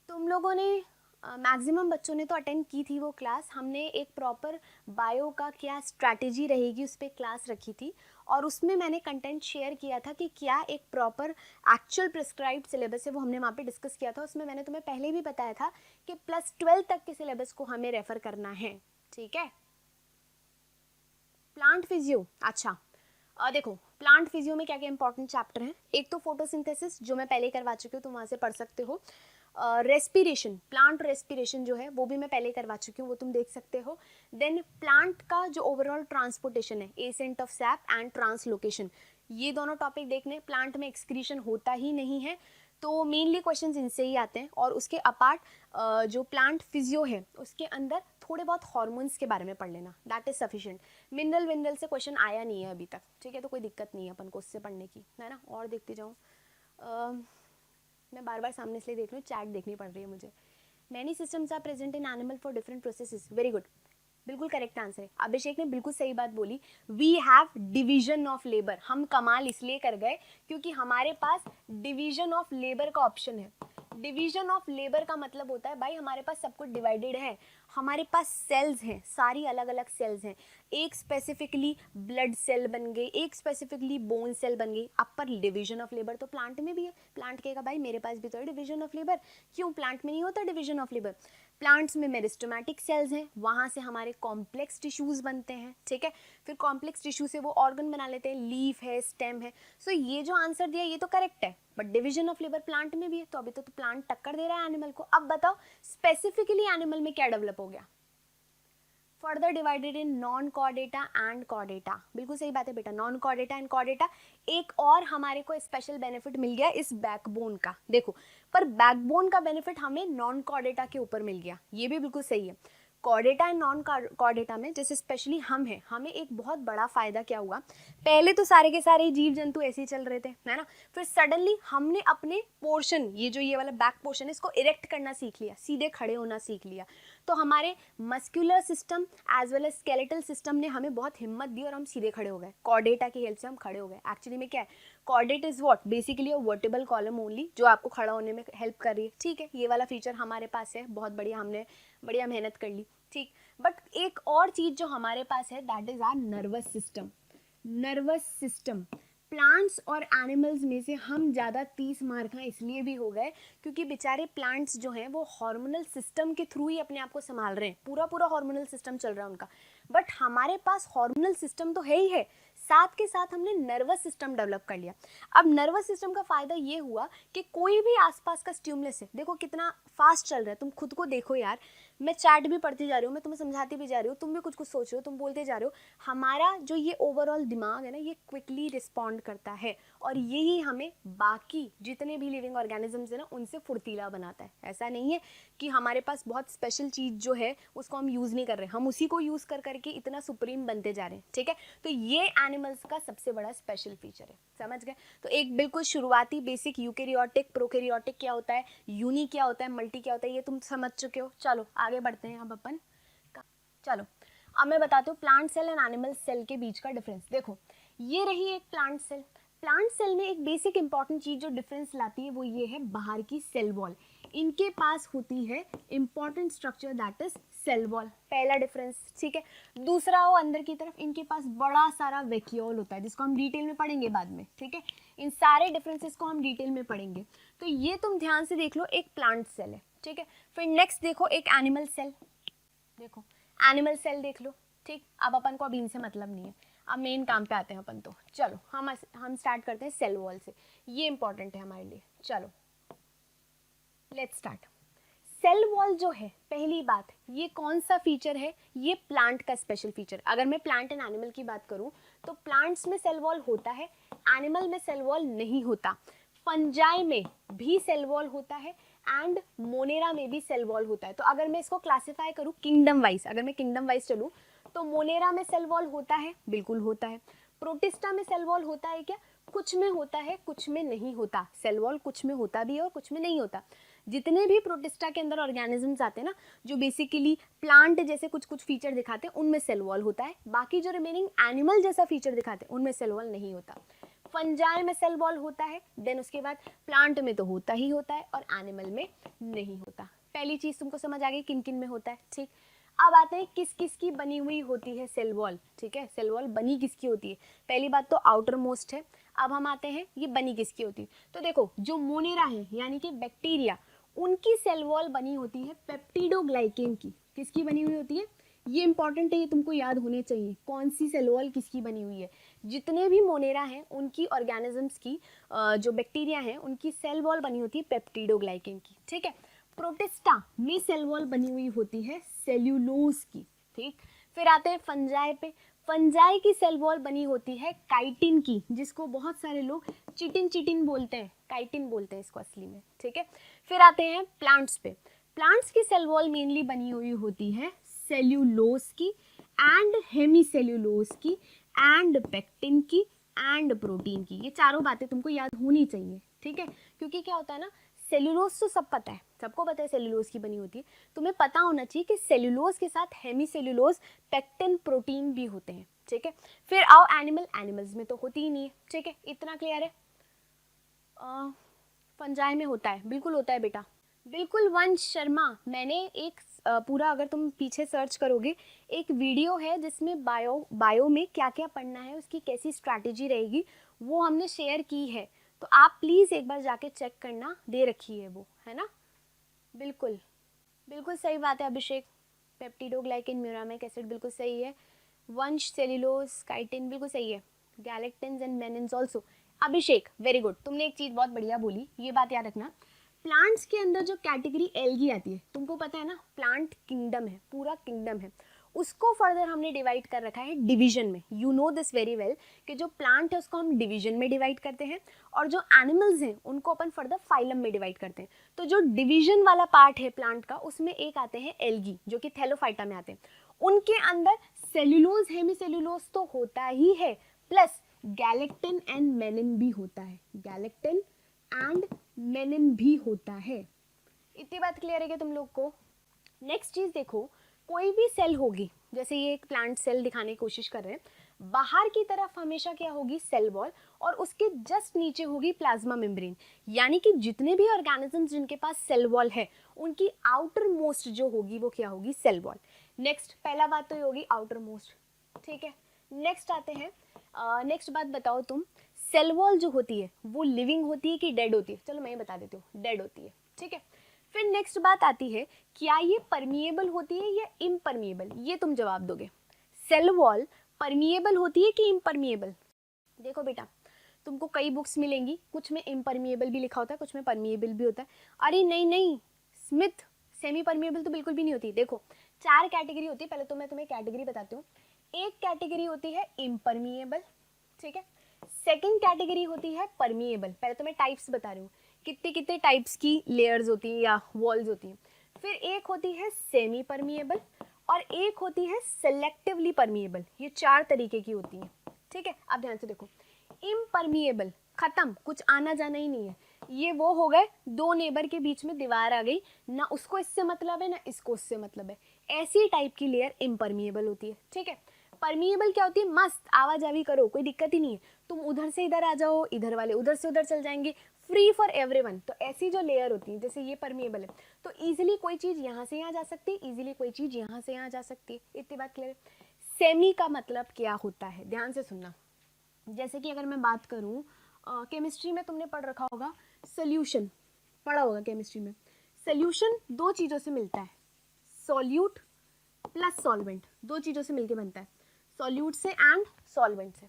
तुम लोगों ने मैक्सिमम बच्चों ने तो अटेंड की थी वो क्लास। हमने एक प्रॉपर बायो का क्या स्ट्रैटेजी रहेगी उस पर क्लास रखी थी और उसमें मैंने कंटेंट शेयर किया था कि क्या एक प्रॉपर एक्चुअल प्रिस्क्राइब्ड सिलेबस है वो हमने वहाँ पे डिस्कस किया था। उसमें मैंने तुम्हें पहले भी बताया था कि +12 तक के सिलेबस को हमें रेफर करना है, ठीक है। प्लांट फिजियो, अच्छा देखो प्लांट फिजियो में क्या क्या इंपॉर्टेंट चैप्टर हैं। एक तो फोटोसिंथेसिस जो मैं पहले करवा चुकी हूँ, तुम वहाँ से पढ़ सकते हो। रेस्पिरेशन, प्लांट रेस्पिरेशन जो है वो भी मैं पहले करवा चुकी हूँ, वो तुम देख सकते हो। देन प्लांट का जो ओवरऑल ट्रांसपोर्टेशन है, ascent of SAP and translocation, ये दोनों टॉपिक देखने। प्लांट में एक्सक्रीशन होता ही नहीं है तो मेनली क्वेश्चंस इनसे ही आते हैं। और उसके अपार्ट जो प्लांट फिजियो है उसके अंदर थोड़े बहुत हार्मोन्स के बारे में पढ़ लेना, that is sufficient. Mineral venereal से क्वेश्चन आया नहीं है अभी तक, ठीक है, तो कोई दिक्कत नहीं है अपन को उससे पढ़ने की, है ना। और देखती जाऊँ, मैं बार बार सामने इसलिए देख रही हूँ, चैट देखनी पड़ रही है मुझे। Many systems are present in animal for different processes, very good, बिल्कुल करेक्ट आंसर है। अभिषेक ने बिल्कुल सही बात बोली, we have division of labour. हम कमाल इसलिए कर गए क्योंकि हमारे पास डिवीजन ऑफ लेबर का ऑप्शन है। डिवीजन ऑफ लेबर का मतलब होता है भाई हमारे पास सब कुछ डिवाइडेड है, हमारे पास सेल्स हैं, सारी अलग अलग सेल्स हैं। एक स्पेसिफिकली ब्लड सेल बन गई, एक स्पेसिफिकली बोन सेल बन गई। अब पर डिवीजन ऑफ लेबर तो प्लांट में भी है। प्लांट कहेगा भाई मेरे पास भी तो है डिवीजन ऑफ लेबर, क्यों प्लांट में नहीं होता डिवीजन ऑफ लेबर? प्लांट्स में मेरिस्टोमैटिक सेल्स हैं, वहाँ से हमारे कॉम्प्लेक्स टिश्यूज बनते हैं, ठीक है। फिर कॉम्प्लेक्स टिश्यू से वो ऑर्गन बना लेते हैं, लीफ है, स्टेम है। सो ये जो आंसर दिया ये तो करेक्ट है, but division of labour plant में भी है, तो अभी तो प्लांट टक्कर दे रहा है एनिमल को। अब बताओ स्पेसिफिकली एनिमल में क्या डेवलप हो गया? Further divided in non Chordata and Chordata, बिल्कुल सही बात है बेटा, नॉन कॉर्डेटा एंड कॉर्डेटा। एक और हमारे को स्पेशल बेनिफिट मिल गया इस बैकबोन का, देखो, पर बैकबोन का बेनिफिट हमें नॉन कॉर्डेटा के ऊपर मिल गया, ये भी बिल्कुल सही है। कॉर्डेटा एंड नॉन कॉर्डेटा में जैसे स्पेशली हम हैं, हमें एक बहुत बड़ा फायदा क्या हुआ, पहले तो सारे के सारे जीव जंतु ऐसे ही चल रहे थे, है ना। फिर सडनली हमने अपने पोर्शन, ये जो ये वाला बैक पोर्शन है, इसको इरेक्ट करना सीख लिया, सीधे खड़े होना सीख लिया। तो हमारे muscular system as well as skeletal system ने हमें बहुत हिम्मत दी और हम सीधे खड़े हो गए, कॉर्डेटा की हेल्प से हम खड़े हो गए। एक्चुअली में क्या है, chordate is what, basically a vertebral column only, जो आपको खड़ा होने में हेल्प कर रही है, ठीक है। ये वाला फीचर हमारे पास है, बहुत बढ़िया, हमने बढ़िया मेहनत कर ली, ठीक। बट एक और चीज जो हमारे पास है that is our nervous system. Nervous system plants और एनिमल्स में से हम ज़्यादा 30 मार्क का इसलिए भी हो गए क्योंकि बेचारे प्लांट्स जो हैं वो हार्मोनल सिस्टम के थ्रू ही अपने आप को संभाल रहे हैं, पूरा पूरा हार्मोनल सिस्टम चल रहा है उनका। बट हमारे पास हार्मोनल सिस्टम तो है ही है, साथ के साथ हमने नर्वस सिस्टम डेवलप कर लिया। अब नर्वस सिस्टम का फायदा ये हुआ कि कोई भी आसपास का स्टिमुलस है, देखो कितना फास्ट चल रहा है, तुम खुद को देखो यार, मैं चैट भी पढ़ती जा रही हूँ, मैं तुम्हें समझाती भी जा रही हूँ, तुम भी कुछ कुछ सोच रहे हो, तुम बोलते जा रहे हो। हमारा जो ये ओवरऑल दिमाग है ना, ये क्विकली रिस्पॉन्ड करता है और यही हमें बाकी जितने भी लिविंग ऑर्गेनिजम्स है ना उनसे फुर्तीला बनाता है। ऐसा नहीं है कि हमारे पास बहुत स्पेशल चीज़ जो है उसको हम यूज़ नहीं कर रहे, हम उसी को यूज़ कर करके इतना सुप्रीम बनते जा रहे हैं, ठीक है। तो ये एनिमल्स का सबसे बड़ा स्पेशल फीचर है, समझ गए। तो एक बिल्कुल शुरुआती बेसिक यूकेरियोटिक प्रोकैरियोटिक क्या होता है, यूनी क्या होता है, मल्टी क्या होता है, ये तुम समझ चुके हो। चलो आगे बढ़ते हैं अब अपन। चलो अब मैं बताती हूँ plant cell and animal cell के बीच का डिफरेंस। देखो ये रही एक प्लांट सेल। प्लांट सेल में एक बेसिक इंपॉर्टेंट चीज जो डिफरेंस लाती है वो ये है बाहर की सेल वॉल, इनके पास होती है important structure that is cell wall, पहला डिफरेंस, ठीक है। दूसरा हो अंदर की तरफ इनके पास बड़ा सारा वैक्यूल होता है जिसको हम डिटेल में पढ़ेंगे बाद में, ठीक है। इन सारे डिफरेंसेस को हम डिटेल में पढ़ेंगे। तो ये तुम ध्यान से देख लो, एक प्लांट सेल है, ठीक है। फिर नेक्स्ट देखो एक एनिमल सेल, देखो एनिमल सेल देख लो, ठीक। अब अपन को अब इनसे मतलब नहीं है, अब मेन काम पे आते हैं अपन। तो चलो हम स्टार्ट करते हैं सेल वॉल से, ये इंपॉर्टेंट है हमारे लिए। चलो लेट्स स्टार्ट। सेल वॉल जो है, पहली बात, ये कौन सा फीचर है, ये प्लांट का स्पेशल फीचर। अगर मैं प्लांट एंड एनिमल की बात करूं तो प्लांट्स में सेल वॉल होता है, एनिमल में सेल वॉल नहीं होता। फंजाई में भी सेल वॉल होता है एंड मोनेरा में भी सेल वॉल होता है। तो अगर मैं इसको क्लासिफाई करूं किंगडम वाइज, अगर मैं किंगडम वाइज चलूं तो मोनेरा में सेल वॉल होता है, बिल्कुल होता है। प्रोटिस्टा में सेल वॉल होता है क्या? कुछ में होता है, कुछ में नहीं होता। सेल वॉल कुछ में होता भी है और कुछ में नहीं होता। जितने भी प्रोटिस्टा के अंदर ऑर्गेनिजम्स आते हैं ना, जो बेसिकली प्लांट जैसे कुछ कुछ फीचर दिखाते हैं, उनमें सेल वॉल होता है। बाकी जो रिमेनिंग एनिमल जैसा फीचर दिखाते हैं उनमें सेल वॉल नहीं होता। फंजाई में सेल वॉल होता है, देन उसके बाद प्लांट में तो होता ही होता है और एनिमल में नहीं होता। पहली चीज तुमको समझ आ गई किन किन में होता है, ठीक। अब आते हैं किस किस की बनी हुई होती है सेल वॉल, ठीक है। सेल वॉल बनी किसकी होती है? पहली बात तो आउटर मोस्ट है। अब हम आते हैं ये बनी किसकी होती है। तो देखो, जो मोनेरा है यानी कि बैक्टीरिया, उनकी सेल वॉल बनी होती है पेप्टिडोग्लाइकेन की। किसकी बनी हुई होती है? ये इंपॉर्टेंट है, ये तुमको याद होने चाहिए कौन सी सेल वॉल किसकी बनी हुई है। जितने भी मोनेरा हैं उनकी ऑर्गेनिजम्स की जो बैक्टीरिया हैं उनकी सेल वॉल बनी होती है पेप्टिडोग्लाइकेन की, ठीक है। प्रोटिस्टा में सेल वॉल बनी हुई होती है सेल्यूलोज की, ठीक। फिर आते हैं फंजाई पे। फंजाई की सेल वॉल बनी होती है काइटिन की, जिसको बहुत सारे लोग चिटिन चिटिन बोलते हैं, काइटिन बोलते हैं इसको असली में, ठीक है। फिर आते हैं प्लांट्स पे। प्लांट्स की सेल वॉल मेनली बनी हुई होती है सेल्यूलोज की एंड हेमीसेल्यूलोज की एंड पेक्टिन की एंड प्रोटीन की। ये चारों बातें तुमको याद होनी चाहिए, ठीक है। क्योंकि क्या होता है ना, सेल्यूलोज तो सब पता है, सबको पता है सेल्यूलोज की बनी होती है। तुम्हें पता होना चाहिए कि सेल्यूलोज के साथ हेमीसेल्यूलोज, पेक्टिन, प्रोटीन भी होते हैं, ठीक है। फिर आओ एनिमल, एनिमल्स में तो होती ही नहीं है, ठीक है। इतना क्लियर है? फंजाई में होता है, बिल्कुल होता है बेटा, बिल्कुल। वंश शर्मा, मैंने एक पूरा, अगर तुम पीछे सर्च करोगे, एक वीडियो है जिसमें बायो में क्या क्या पढ़ना है, उसकी कैसी स्ट्रैटेजी रहेगी, वो हमने शेयर की है। तो आप प्लीज़ एक बार जाके चेक करना, दे रखी है वो, है ना। बिल्कुल बिल्कुल सही बात है अभिषेक। पेप्टिडोग्लाइकेन, म्यूरामिक एसिड, बिल्कुल सही है। वंश, सेल्यूलोज, काइटिन, बिल्कुल सही है। Galactins and mannans also. Abhishek very good, तुमने एक चीज़ बहुत बढ़िया बोली, ये बात याद रखना। प्लांट्स के अंदर जो कैटेगरी एल्गी आती है, तुमको पता है ना, प्लांट किंगडम है, पूरा किंगडम है, उसको फर्दर हमने डिवाइड कर रखा है डिवीजन में। You know this very well कि जो प्लांट है उसको हम डिवीजन में डिवाइड करते हैं और जो एनिमल्स हैं उनको अपन फर्दर फाइलम में डिवाइड करते हैं। तो जो डिवीजन वाला पार्ट है प्लांट का, उसमें एक आते हैं एल्गी जो कि थैलोफाइटा में आते हैं। उनके अंदर सेल्यूलोज, हेमीसेल्यूलोज तो होता ही है, प्लस गैलेक्टिन एंड मेनिन भी होता है, गैलेक्टिन एंड मेनिन भी होता है। इतनी बात क्लियर है क्या तुम लोग को? नेक्स्ट चीज देखो, कोई भी सेल होगी, जैसे ये एक प्लांट सेल दिखाने की कोशिश कर रहे हैं, बाहर की तरफ हमेशा क्या होगी? सेल वॉल, और उसके जस्ट नीचे होगी प्लाज्मा मेम्ब्रेन। यानी कि जितने भी ऑर्गेनिजम्स जिनके पास सेल वॉल है उनकी आउटर मोस्ट जो होगी वो क्या होगी? Cell wall. नेक्स्ट, पहला बात तो ये होगी आउटर मोस्ट, ठीक है। नेक्स्ट आते हैं, नेक्स्ट बात बताओ तुम, सेल वॉल जो होती है वो लिविंग होती है कि डेड होती है? चलो मैं ये बता देती हूँ, डेड होती है, ठीक है। फिर नेक्स्ट बात आती है, क्या ये परमिएबल होती है या इम्परमिएबल? ये तुम जवाब दोगे। सेल वॉल परमिएबल होती है कि इम्परमिएबल? देखो बेटा, तुमको कई बुक्स मिलेंगी, कुछ में इम्परमिएबल भी लिखा होता है, कुछ में परमिएबल भी होता है। अरे नहीं नहीं स्मिथ, सेमी परमिएबल तो बिल्कुल भी नहीं होती। देखो, 4 कैटेगरी होती है, पहले तो मैं तुम्हें कैटेगरी बताती हूँ। एक कैटेगरी होती है इम्परमिएबल, ठीक है। सेकेंड कैटेगरी होती है परमिएबल। पहले तो मैं टाइप्स बता रही हूँ, कितने कितने टाइप्स की लेयर्स होती हैं या वॉल्स होती हैं। फिर एक होती है सेमी परमिएबल और एक होती है सेलेक्टिवली परमिएबल। ये 4 तरीके की होती हैं, ठीक है। अब ध्यान से देखो, इम्परमिएबल खत्म, कुछ आना जाना ही नहीं है। ये वो हो गए, 2 नेबर के बीच में दीवार आ गई, ना उसको इससे मतलब है ना इसको उससे मतलब है, ऐसी टाइप की लेयर इम्परमिएबल होती है, ठीक है। परमिएबल क्या होती है? मस्त आवाजावी करो, कोई दिक्कत ही नहीं है, तुम उधर से इधर आ जाओ, इधर वाले उधर से उधर चल जाएंगे, फ्री फॉर एवरीवन। तो ऐसी जो लेयर होती है, जैसे ये परमिएबल है, तो इजीली कोई चीज यहाँ से यहाँ जा सकती है, इजीली कोई चीज यहाँ से यहाँ जा सकती है। इतनी बात क्लियर है? सेमी का मतलब क्या होता है, ध्यान से सुनना। जैसे कि अगर मैं बात करूँ, केमिस्ट्री में तुमने पढ़ रखा होगा, सोल्यूशन पढ़ा होगा केमिस्ट्री में। सोल्यूशन 2 चीज़ों से मिलता है, सॉल्यूट प्लस सॉल्वेंट, 2 चीज़ों से मिलके बनता है, सॉल्यूट से एंड सॉल्वेंट से।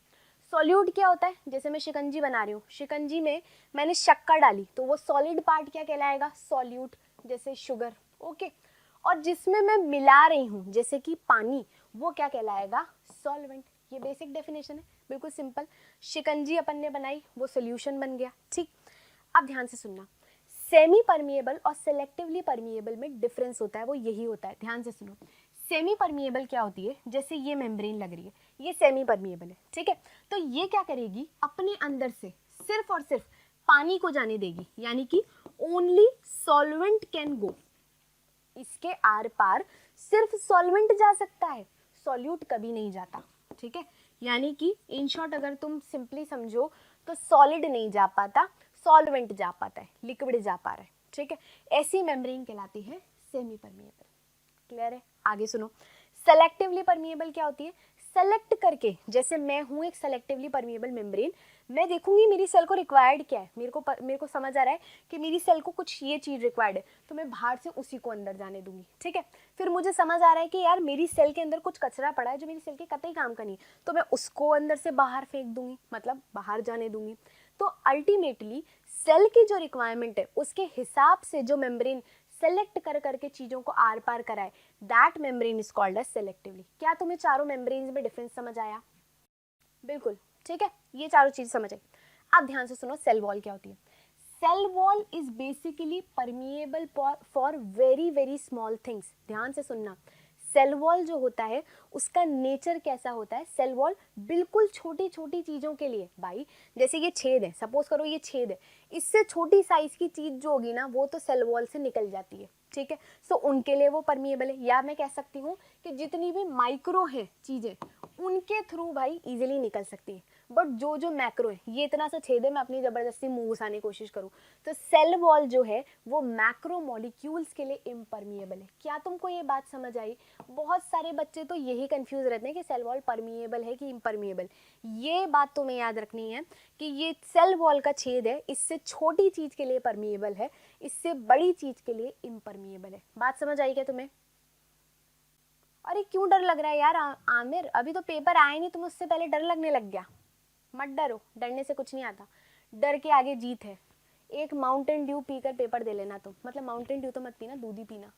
सॉल्यूट क्या होता है? जैसे मैं शिकंजी बना रही हूँ, शिकंजी में मैंने शक्कर डाली तो वो सॉलिड पार्ट क्या कहलाएगा? सॉल्यूट। जैसे शुगर, ओके। और जिसमें मैं मिला रही हूँ जैसे कि पानी, वो क्या कहलाएगा? सॉल्वेंट। ये बेसिक डेफिनेशन है, बिल्कुल सिंपल। शिकंजी अपन ने बनाई, वो सोल्यूशन बन गया, ठीक। अब ध्यान से सुनना, सेमी परमिएबल और सेलेक्टिवली परमिएबल में डिफरेंस होता है, वो यही होता है। ध्यान से सुनो, सेमी परमिएबल क्या होती है? जैसे ये मेम्ब्रेन लग रही है, ये सेमी परमिएबल है, ठीक है। तो ये क्या करेगी? अपने अंदर से सिर्फ और सिर्फ पानी को जाने देगी, यानी कि ओनली सॉल्वेंट कैन गो। इसके आर पार सिर्फ सॉल्वेंट जा सकता है, सॉल्यूट कभी नहीं जाता, ठीक है। यानी कि इन शॉर्ट अगर तुम सिंपली समझो तो सॉलिड नहीं जा पाता, सॉल्वेंट जा पाता है, लिक्विड जा पा रहा है, ठीक है। ऐसी मेम्ब्रेन कहलाती है सेमी परमिएबल। क्लियर है? आगे सुनो, सेलेक्टिवली परमिएबल क्या होती है? सेलेक्ट करके, जैसे मैं हूं एक सेलेक्टिवली परमिएबल मेम्ब्रेन, मैं देखूंगी मेरी सेल को रिक्वायर्ड क्या है, मेरे को समझ आ रहा है कि मेरी सेल को कुछ ये चीज रिक्वायर्ड है, तो मैं बाहर से उसी को अंदर जाने दूंगी, ठीक है। फिर मुझे समझ आ रहा है कि यार मेरी सेल के अंदर कुछ कचरा पड़ा है जो मेरी सेल के कतई काम का नहीं, तो मैं उसको अंदर से बाहर फेंक दूंगी, मतलब बाहर जाने दूंगी। तो अल्टीमेटली सेल की जो रिक्वायरमेंट है उसके हिसाब से जो मेम्ब्रेन सेलेक्ट कर करके चीजों को आर पार कराए, that membrane is called as selectively. क्या तुम्हें चारों मेम्ब्रेन्स में डिफरेंस समझ आया? बिल्कुल, ठीक है, ये चारों चीज समझ आई। अब ध्यान से सुनो, सेल वॉल क्या होती है? Cell wall is basically permeable for very very small things. ध्यान से सुनना, सेल वॉल जो होता है उसका नेचर कैसा होता है? सेल वॉल बिल्कुल छोटी छोटी चीजों के लिए, भाई जैसे ये छेद है, सपोज करो ये छेद है, इससे छोटी साइज की चीज जो होगी ना वो तो सेल वॉल से निकल जाती है, ठीक है। सो उनके लिए वो परमिएबल है। या मैं कह सकती हूँ कि जितनी भी माइक्रो है चीजें उनके थ्रू भाई इजीली निकल सकती है, बट जो जो मैक्रो है, ये इतना सा छेद है, मैं अपनी जबरदस्ती मुंह घुसाने की कोशिश करूँ तो सेल वॉल जो है वो मैक्रो मॉलिक्यूल्स के लिए इम्परमिएबल है। क्या तुमको ये बात समझ आई? बहुत सारे बच्चे तो यही कंफ्यूज रहते हैं कि सेल वॉल परमिएबल है कि इम्परमिएबल। ये बात तुम्हें याद रखनी है कि ये सेल वॉल का छेद है, इससे छोटी चीज के लिए परमिएबल है, इससे बड़ी चीज के लिए इम्परमिएबल है। बात समझ आई क्या तुम्हें? अरे क्यों डर लग रहा है यार आमिर, अभी तो पेपर आए नहीं, तुम्हें उससे पहले डर लगने लग गया? मत डरो, डरने से कुछ नहीं आता, डर के आगे जीत है। एक माउंटेन ड्यू पीकर पेपर दे लेना तुम, मतलब माउंटेन ड्यू तो मत पीना, दूध ही पीना,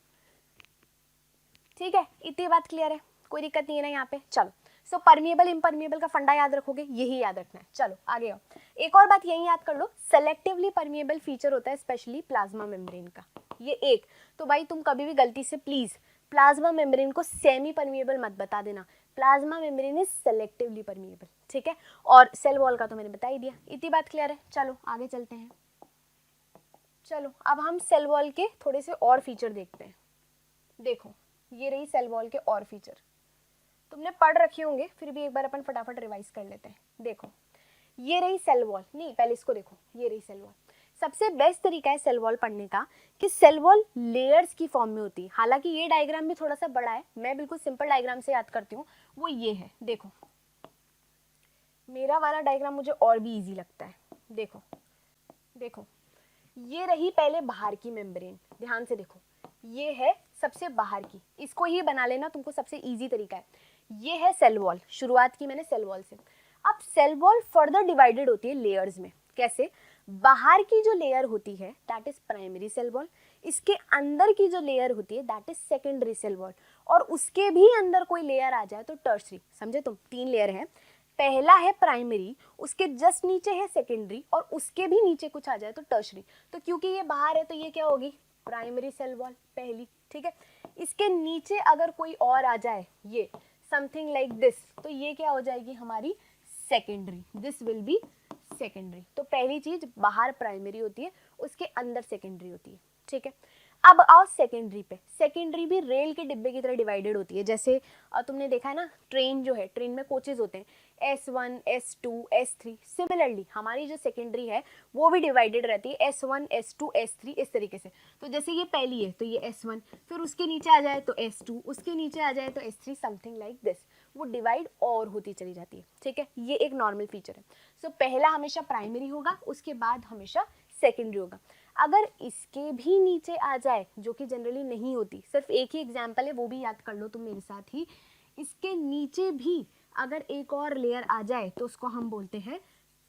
ठीक है। इतनी बात क्लियर है, कोई दिक्कत नहीं है ना यहाँ पे? चलो, सो परमिएबल इम्परमिएबल का फंडा याद रखोगे, यही याद रखना है। चलो आगे आओ, एक और बात यही याद कर लो, सेलेक्टिवली परमिएबल फीचर होता है स्पेशली प्लाज्मा मेम्ब्रेन का, ये एक। तो भाई तुम कभी भी गलती से प्लीज प्लाज्मा मेम्ब्रेन को सेमी परमिएबल मत बता देना, plasma membrane is selectively permeable, ठीक है। और सेल वॉल का तो मैंने बता ही दिया, इतनी बात क्लियर है। चलो आगे चलते हैं। चलो अब हम सेल वॉल के थोड़े से और फीचर देखते हैं। देखो ये रही सेल वॉल के और फीचर, तुमने पढ़ रखे होंगे, फिर भी एक बार अपन फटाफट रिवाइज कर लेते हैं। देखो ये रही सेल वॉल, नहीं पहले इसको देखो, ये रही सेल वॉल। सबसे बेस्ट तरीका है सेल वॉल पढ़ने का कि सेल वॉल लेयर्स की फॉर्म में होती है। हालांकि ये डायग्राम भी थोड़ा सा बड़ा है, मैं बिल्कुल सिंपल डायग्राम से याद करती हूँ, वो ये है। देखो मेरा वाला डायग्राम मुझे और भी इजी लगता है। देखो देखो ये रही पहले बाहर की मेम्ब्रेन, ध्यान से देखो, ये है सबसे बाहर की, इसको ही बना लेना तुमको सबसे इजी तरीका है। ये है सेल वॉल, शुरुआत की मैंने सेल वॉल से। अब सेल वॉल फर्दर डिवाइडेड होती है लेयर्स में। कैसे? बाहर की जो लेयर होती है that is primary cell wall, इसके अंदर की जो लेयर होती है that is secondary cell wall, और उसके भी अंदर कोई लेयर आ जाए तो टर्सरी। समझे तुम? तीन लेयर है, पहला है प्राइमरी, उसके जस्ट नीचे है सेकेंडरी, और उसके भी नीचे कुछ आ जाए तो टर्सरी। तो क्योंकि ये बाहर है तो ये क्या होगी? प्राइमरी सेल वॉल पहली, ठीक है। इसके नीचे अगर कोई और आ जाए, ये समथिंग लाइक दिस, तो ये क्या हो जाएगी? हमारी secondary, this will be secondary. तो पहली चीज बाहर प्राइमरी होती है, उसके अंदर सेकेंडरी होती है, ठीक है। अब आओ सेकेंडरी पे। सेकेंडरी भी रेल के डिब्बे की तरह डिवाइडेड होती है। जैसे तुमने देखा है ना, ट्रेन जो है, ट्रेन में कोचेज होते हैं S1, S2, S3। सिमिलरली हमारी जो सेकेंडरी है वो भी डिवाइडेड रहती है S1, S2, S3 इस तरीके से। तो जैसे ये पहली है तो ये S1, फिर उसके नीचे आ जाए तो S2, उसके नीचे आ जाए तो S3, समथिंग लाइक दिस। वो डिवाइड और होती चली जाती है, ठीक है। ये एक नॉर्मल फीचर है। सो पहला हमेशा प्राइमरी होगा, उसके बाद हमेशा सेकेंडरी होगा। अगर इसके भी नीचे आ जाए, जो कि जनरली नहीं होती, सिर्फ एक ही एग्जाम्पल है, वो भी याद कर लो तुम मेरे साथ ही, इसके नीचे भी अगर एक और लेयर आ जाए तो उसको हम बोलते हैं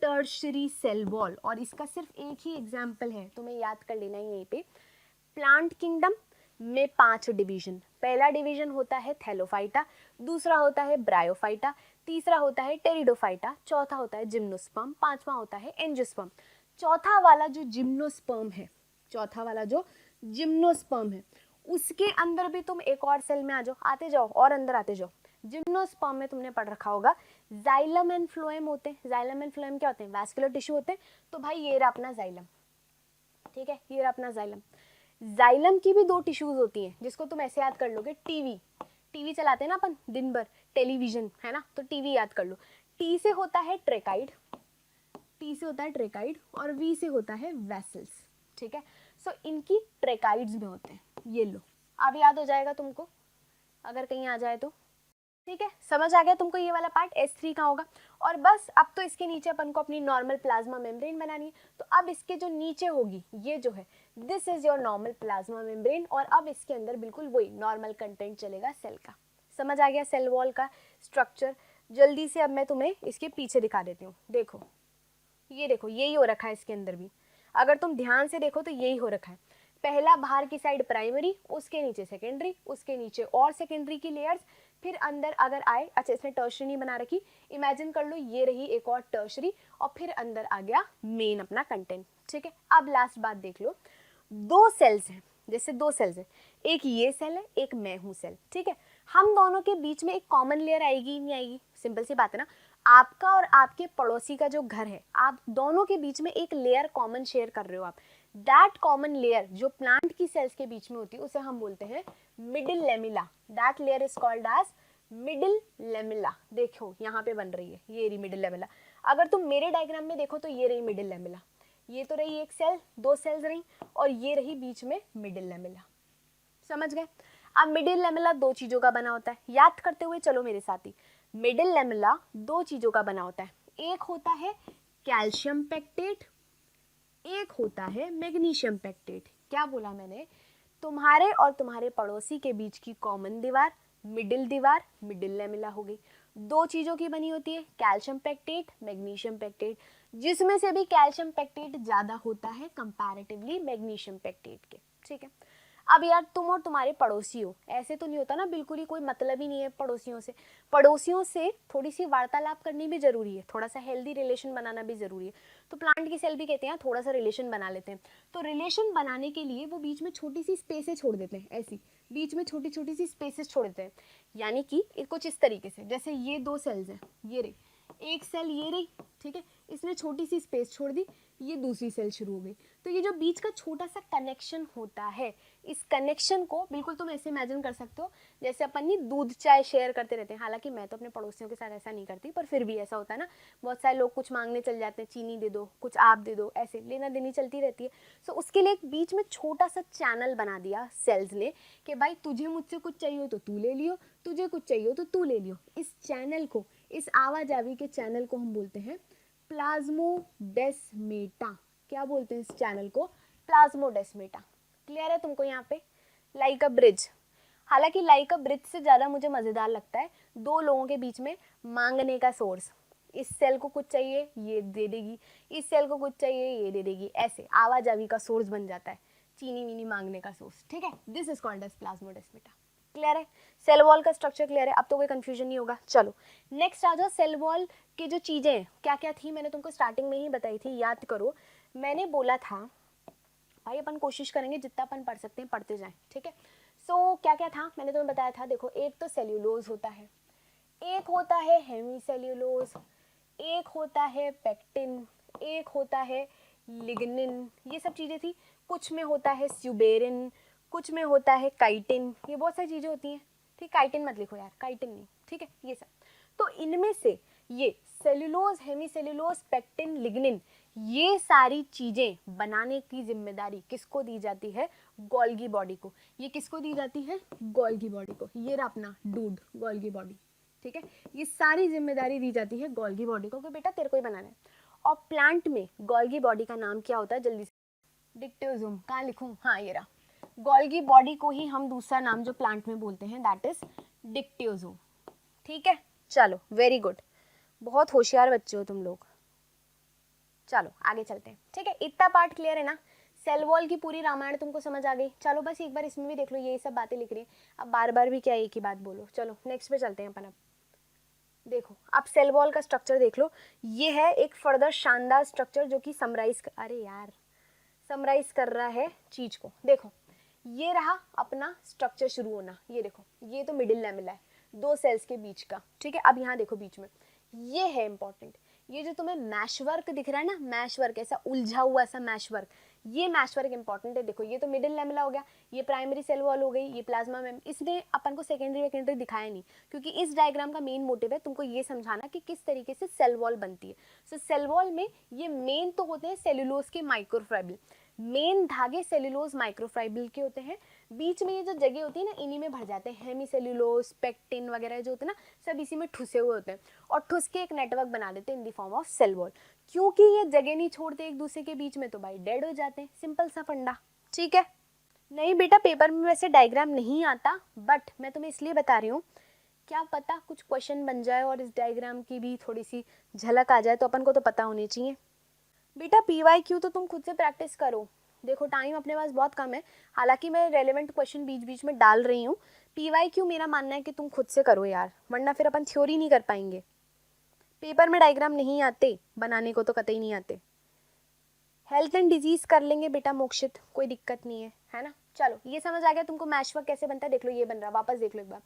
टर्शरी सेल वॉल। और इसका सिर्फ एक ही एग्जाम्पल है, तुम्हें याद कर लेना है यहीं पे, प्लांट किंगडम में 5 डिवीजन। पहला डिवीजन होता है थैलोफाइटा, दूसरा होता है ब्रायोफाइटा, तीसरा होता है टेरिडोफाइटा, चौथा होता है जिम्नोस्पर्म, पांचवा होता है एंजियोस्पर्म। चौथा वाला जो जिम्नोस्पर्म है, चौथा वाला जो जिम्नोस्पर्म है, उसके अंदर भी तुम एक और सेल में आ जाओ, आते जाओ और अंदर आते जाओ। जिम्नोस्पर्म में तुमने पढ़ रखा होगा जाइलम एंड फ्लोएम होते हैं। जाइलम एंड फ्लोएम क्या होते हैं? वैस्कुलर टिश्यू होते हैं। तो भाई ये रहा अपना जाइलम, ठीक है, ये रहा अपना जाइलम। जाइलम की भी 2 टिश्यूज होती हैं, जिसको तुम ऐसे याद कर लोगे, टीवी, टीवी चलाते हैं ना अपन दिन भर, टेलीविजन है ना, तो टीवी याद कर लो। टी से होता है ट्रेकाइड, टी से होता है ट्रेकाइड, और वी से होता है वेसल्स, ठीक है। सो इनकी ट्रेकाइड्स में होते हैं, ये लो, अब याद हो जाएगा तुमको अगर कहीं आ जाए तो, ठीक है। समझ आ गया तुमको ये वाला पार्ट, S3 का होगा। और बस अब तो इसके नीचे अपन को अपनी नॉर्मल प्लाज्मा मेम्ब्रेन बनानी है। तो अब इसके जो नीचे होगी, ये जो है, this is your normal plasma membrane, और अब इसके अंदर बिल्कुल वही नॉर्मल कंटेंट चलेगा सेल का। समझ आ गया सेल वॉल का स्ट्रक्चर। जल्दी से अब मैं तुम्हें इसके पीछे दिखा देती हूँ। देखो, ये देखो, यही हो रखा है इसके अंदर भी, अगर तुम ध्यान से देखो तो यही हो रखा है। पहला बाहर की साइड प्राइमरी, उसके नीचे सेकेंडरी, उसके नीचे और सेकेंडरी की लेयर्स, फिर अंदर अगर आए, अच्छा इसने टर्शरी नहीं बना रखी, इमेजिन कर लो ये रही एक और टर्शरी, और फिर अंदर आ गया मेन अपना कंटेंट, ठीक है। अब लास्ट बात देख लो, 2 सेल्स हैं, जैसे 2 सेल्स हैं, एक ये सेल है, एक मैं हूँ सेल, ठीक है। हम दोनों के बीच में एक कॉमन लेयर आएगी नहीं आएगी? सिंपल सी बात है ना, आपका और आपके पड़ोसी का जो घर है, आप दोनों के बीच में एक लेयर कॉमन शेयर कर रहे हो आप। दैट कॉमन लेयर जो प्लांट की सेल्स के बीच में होती है, उसे हम बोलते हैं middle lamella. That layer is called as middle lamella. देखो यहाँ पे बन रही है, ये रही मिडिल लेमिला। अगर तुम मेरे डायग्राम में देखो तो ये रही मिडिल लेमिला, ये तो रही एक सेल, 2 सेल्स रही, और ये रही बीच में मिडिल लेमिला। समझ गए? अब मिडिल लेमिला 2 चीजों का बना होता है, याद करते हुए चलो मेरे साथ ही। मिडिल लेमिला 2 चीजों का बना होता है, एक होता है कैल्शियम पेक्टेट, एक होता है मैग्नीशियम पेक्टेट। क्या बोला मैंने? तुम्हारे और तुम्हारे पड़ोसी के बीच की कॉमन दीवार, मिडिल लेमिला हो गई। 2 चीजों की बनी होती है, कैल्शियम पेक्टेट, मैग्नीशियम पेक्टेट, जिसमें से भी कैल्शियम पेक्टेट ज्यादा होता है कंपैरेटिवली मैग्नीशियम पेक्टेट के, ठीक है। अब यार तुम और तुम्हारे पड़ोसी हो, ऐसे तो नहीं होता ना, बिल्कुल ही कोई मतलब ही नहीं है पड़ोसियों से। पड़ोसियों से थोड़ी सी वार्तालाप करनी भी जरूरी है, थोड़ा सा हेल्दी रिलेशन बनाना भी जरूरी है। तो प्लांट की सेल भी कहते हैं थोड़ा सा रिलेशन बना लेते हैं। तो रिलेशन बनाने के लिए वो बीच में छोटी सी स्पेसेस छोड़ देते हैं, ऐसी बीच में छोटी छोटी सी स्पेसेस छोड़ देते हैं। यानी कि कुछ इस तरीके से, जैसे ये 2 सेल्स हैं, ये रही एक सेल, ये रही, ठीक है, इसने छोटी सी स्पेस छोड़ दी, ये दूसरी सेल शुरू हो गई। तो ये जो बीच का छोटा सा कनेक्शन होता है, इस कनेक्शन को बिल्कुल तुम ऐसे इमेजिन कर सकते हो जैसे अपन नहीं दूध चाय शेयर करते रहते हैं। हालांकि मैं तो अपने पड़ोसियों के साथ ऐसा नहीं करती, पर फिर भी ऐसा होता है ना, बहुत सारे लोग कुछ मांगने चल जाते हैं, चीनी दे दो, कुछ आप दे दो, ऐसे लेना देनी चलती रहती है। सो उसके लिए एक बीच में छोटा सा चैनल बना दिया सेल्स ने कि भाई तुझे मुझसे कुछ चाहिए हो तो तू ले लियो, तुझे कुछ चाहिए हो तो तू ले लियो। इस चैनल को, इस आवाजावी के चैनल को हम बोलते हैं प्लाज्मोडेस्मेटा। क्या बोलते हैं इस चैनल को? प्लाज्मोडेस्मेटा। क्लियर है तुमको यहाँ पे? लाइक अ ब्रिज। हालांकि लाइक अ ब्रिज से ज़्यादा मुझे मज़ेदार लगता है 2 लोगों के बीच में मांगने का सोर्स। इस सेल को कुछ चाहिए, ये दे देगी, इस सेल को कुछ चाहिए, ये दे देगी, ऐसे आवाजावी का सोर्स बन जाता है, चीनी वीनी मांगने का सोर्स, ठीक है। This is called as plasmodesmata. Clear है? सेल वॉल का स्ट्रक्चर क्लियर है? अब तो कोई कंफ्यूजन नहीं होगा। चलो नेक्स्ट आ जाओ, सेल वॉल की जो चीज़ें क्या क्या थी मैंने तुमको स्टार्टिंग में ही बताई थी, याद करो। मैंने बोला था भाई अपन कोशिश करेंगे जितना अपन पढ़ सकते हैं पढ़ते जाएं, ठीक है। सो क्या क्या था मैंने तुम्हें बताया था, देखो एक तो सेल्यूलोज होता है, एक होता है हेमीसेल्यूलोज, एक होता है पेक्टिन, एक होता है लिग्निन, ये सब चीज़ें थी। कुछ में होता है स्यूबेरिन, कुछ में होता है काइटिन, ये बहुत सारी चीज़ें होती हैं, ठीक। काइटिन मत लिखो यार, काइटिन नहीं, ठीक है, ये सब। तो इनमें से ये सेल्यूलोज, हेमीसेल्यूलोज, पेक्टिन, लिग्निन, ये सारी चीज़ें बनाने की जिम्मेदारी किसको दी जाती है? गोल्गी बॉडी को। ये किसको दी जाती है? गोल्गी बॉडी को। ये रहा अपना डूड गोल्गी बॉडी, ठीक है। ये सारी जिम्मेदारी दी जाती है गोल्गी बॉडी को कि बेटा तेरे को ही बनाना है। और प्लांट में गोल्गी बॉडी का नाम क्या होता है? जल्दी से, डिक्टोजोम। कहाँ लिखूं? हाँ ये रहा। गोल्गी बॉडी को ही हम दूसरा नाम जो प्लांट में बोलते हैं दैट इज डिक्टोजोम, ठीक है। चलो वेरी गुड, बहुत होशियार बच्चे हो तुम लोग। चलो आगे चलते हैं, ठीक है। इतना पार्ट क्लियर है ना? सेल वॉल की पूरी रामायण तुमको समझ आ गई। चलो बस एक बार इसमें भी देख लो, यही सब बातें लिख रही है, अब बार बार भी क्या एक ही बात बोलो। चलो नेक्स्ट पे चलते हैं अपन। अब देखो, अब सेल वॉल का स्ट्रक्चर देख लो, ये है एक फर्दर शानदार स्ट्रक्चर जो कि समराइज कर रहा है चीज को। देखो ये रहा अपना स्ट्रक्चर शुरू होना, ये देखो ये तो मिडिल लैमेला है दो सेल्स के बीच का, ठीक है। अब यहाँ देखो बीच में ये है इंपॉर्टेंट, ये जो तुम्हें मैश वर्क दिख रहा है ना, मैश वर्क ऐसा उलझा हुआ ऐसा मैश वर्क, ये मैश वर्क इंपॉर्टेंट है। देखो ये तो मिडिल लैमेला हो गया, ये प्राइमरी सेल वॉल हो गई, ये प्लाज्मा मेम्ब्रेन। इसने अपन को सेकेंडरी दिखाया नहीं, क्योंकि इस डायग्राम का मेन मोटिव है तुमको ये समझाना कि किस तरीके से सेल वॉल बनती है। सो सेल वॉल में ये मेन तो होते हैं सेल्यूलोज के माइक्रोफाइब्रिल, मेन धागे सेल्यूलोज माइक्रोफाइब्रिल के होते हैं। बीच में ये जो जगह होती है ना, इन्हीं में भर जाते हैं हेमीसेल्यूलोज, पेक्टिन वगैरह जो होते हैं ना, सब इसी में ठुसे हुए होते हैं और ठुस के एक नेटवर्क बना देते हैं in the form of cell wall. क्योंकि ये जगह नहीं छोड़ते एक दूसरे के बीच में तो भाई डेड हो जाते हैं, सिंपल सा फंडा, ठीक है। नहीं बेटा पेपर में वैसे डायग्राम नहीं आता, बट मैं तुम्हें इसलिए बता रही हूँ, क्या पता कुछ क्वेश्चन बन जाए और इस डायग्राम की भी थोड़ी सी झलक आ जाए, तो अपन को तो पता होनी चाहिए। बेटा PYQ तो तुम खुद से प्रैक्टिस करो, देखो टाइम अपने पास बहुत कम है, हालांकि मैं रेलेवेंट क्वेश्चन बीच बीच में डाल रही हूँ। PYQ मेरा मानना है कि तुम खुद से करो यार, वरना फिर अपन थ्योरी नहीं कर पाएंगे। पेपर में डायग्राम नहीं आते बनाने को, तो कतई नहीं आते। हेल्थ एंड डिजीज कर लेंगे बेटा मोक्षित, कोई दिक्कत नहीं है ना। चलो ये समझ आ गया तुमको मैश वर्क कैसे बनता है, देख लो ये बन रहा, वापस देख लो एक बार।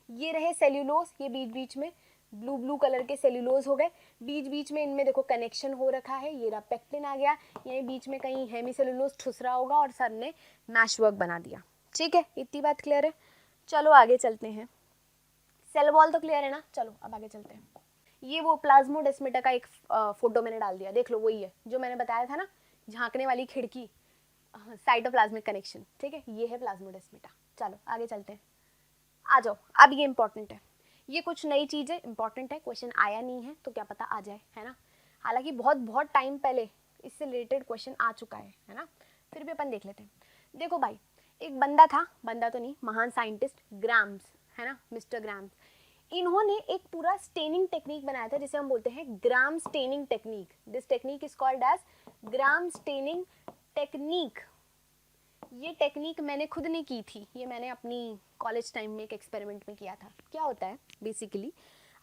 ये रहे सेल्यूलोज, ये बीच बीच में ब्लू कलर के सेल्यूलोज हो गए, बीच बीच में इनमें देखो कनेक्शन हो रखा है, ये रहा पेक्टिन आ गया, यही बीच में कहीं हेमीसेल्यूलोज ठुस रहा होगा और सर ने मैश वर्क बना दिया, ठीक है। इतनी बात क्लियर है, चलो आगे चलते हैं। सेल वॉल तो क्लियर है ना, चलो अब आगे चलते हैं। ये वो प्लाज्मोडेस्माटा का एक फोटो मैंने डाल दिया, देख लो वही है जो मैंने बताया था ना, झांकने वाली खिड़की, साइटोप्लाज्मिक कनेक्शन, ठीक है, ये है प्लाज्मोडेस्माटा। चलो आगे चलते हैं, आ जाओ। अब ये इंपॉर्टेंट है, ये कुछ नई चीज़ है, इंपॉर्टेंट है, क्वेश्चन आया नहीं है तो क्या पता आ जाए, है ना। हालांकि बहुत बहुत टाइम पहले इससे रिलेटेड क्वेश्चन आ चुका है ना, फिर भी अपन देख लेते हैं। देखो भाई एक बंदा था, बंदा तो नहीं, महान साइंटिस्ट ग्राम्स, है ना, मिस्टर ग्राम्स। इन्होंने एक पूरा स्टेनिंग टेक्निक बनाया था जिसे हम बोलते हैं Gram staining technique. This technique is called as Gram staining technique. ये टेक्निक मैंने खुद ने की थी, ये मैंने अपनी कॉलेज टाइम में एक एक्सपेरिमेंट में किया था। क्या होता है बेसिकली,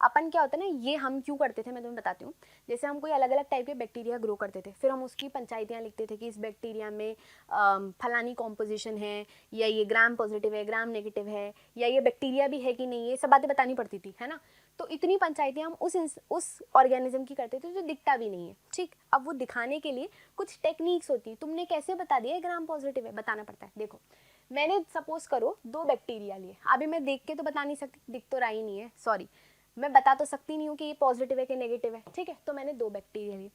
अपन क्या होता है ना, ये हम क्यों करते थे मैं तुम्हें बताती हूँ। जैसे हम कोई अलग अलग टाइप के बैक्टीरिया ग्रो करते थे, फिर हम उसकी पंचायतियाँ लिखते थे कि इस बैक्टीरिया में फलानी कॉम्पोजिशन है, या ये ग्राम पॉजिटिव है, ग्राम नेगेटिव है, या ये बैक्टीरिया भी है कि नहीं, ये सब बातें बतानी पड़ती थी, है ना। तो इतनी पंचायतें हम उस ऑर्गेनिज्म की करते थे जो दिखता भी नहीं है, ठीक। अब वो दिखाने के लिए कुछ टेक्निक्स होती है, तुमने कैसे बता दिया ग्राम पॉजिटिव है, बताना पड़ता है। देखो मैंने सपोज करो दो बैक्टीरिया लिए, अभी मैं देख के तो बता नहीं सकती, दिख तो रहा ही नहीं है, सॉरी, मैं बता तो सकती नहीं हूँ कि ये पॉजिटिव है कि नेगेटिव है, ठीक है। तो मैंने दो बैक्टीरिया लिए।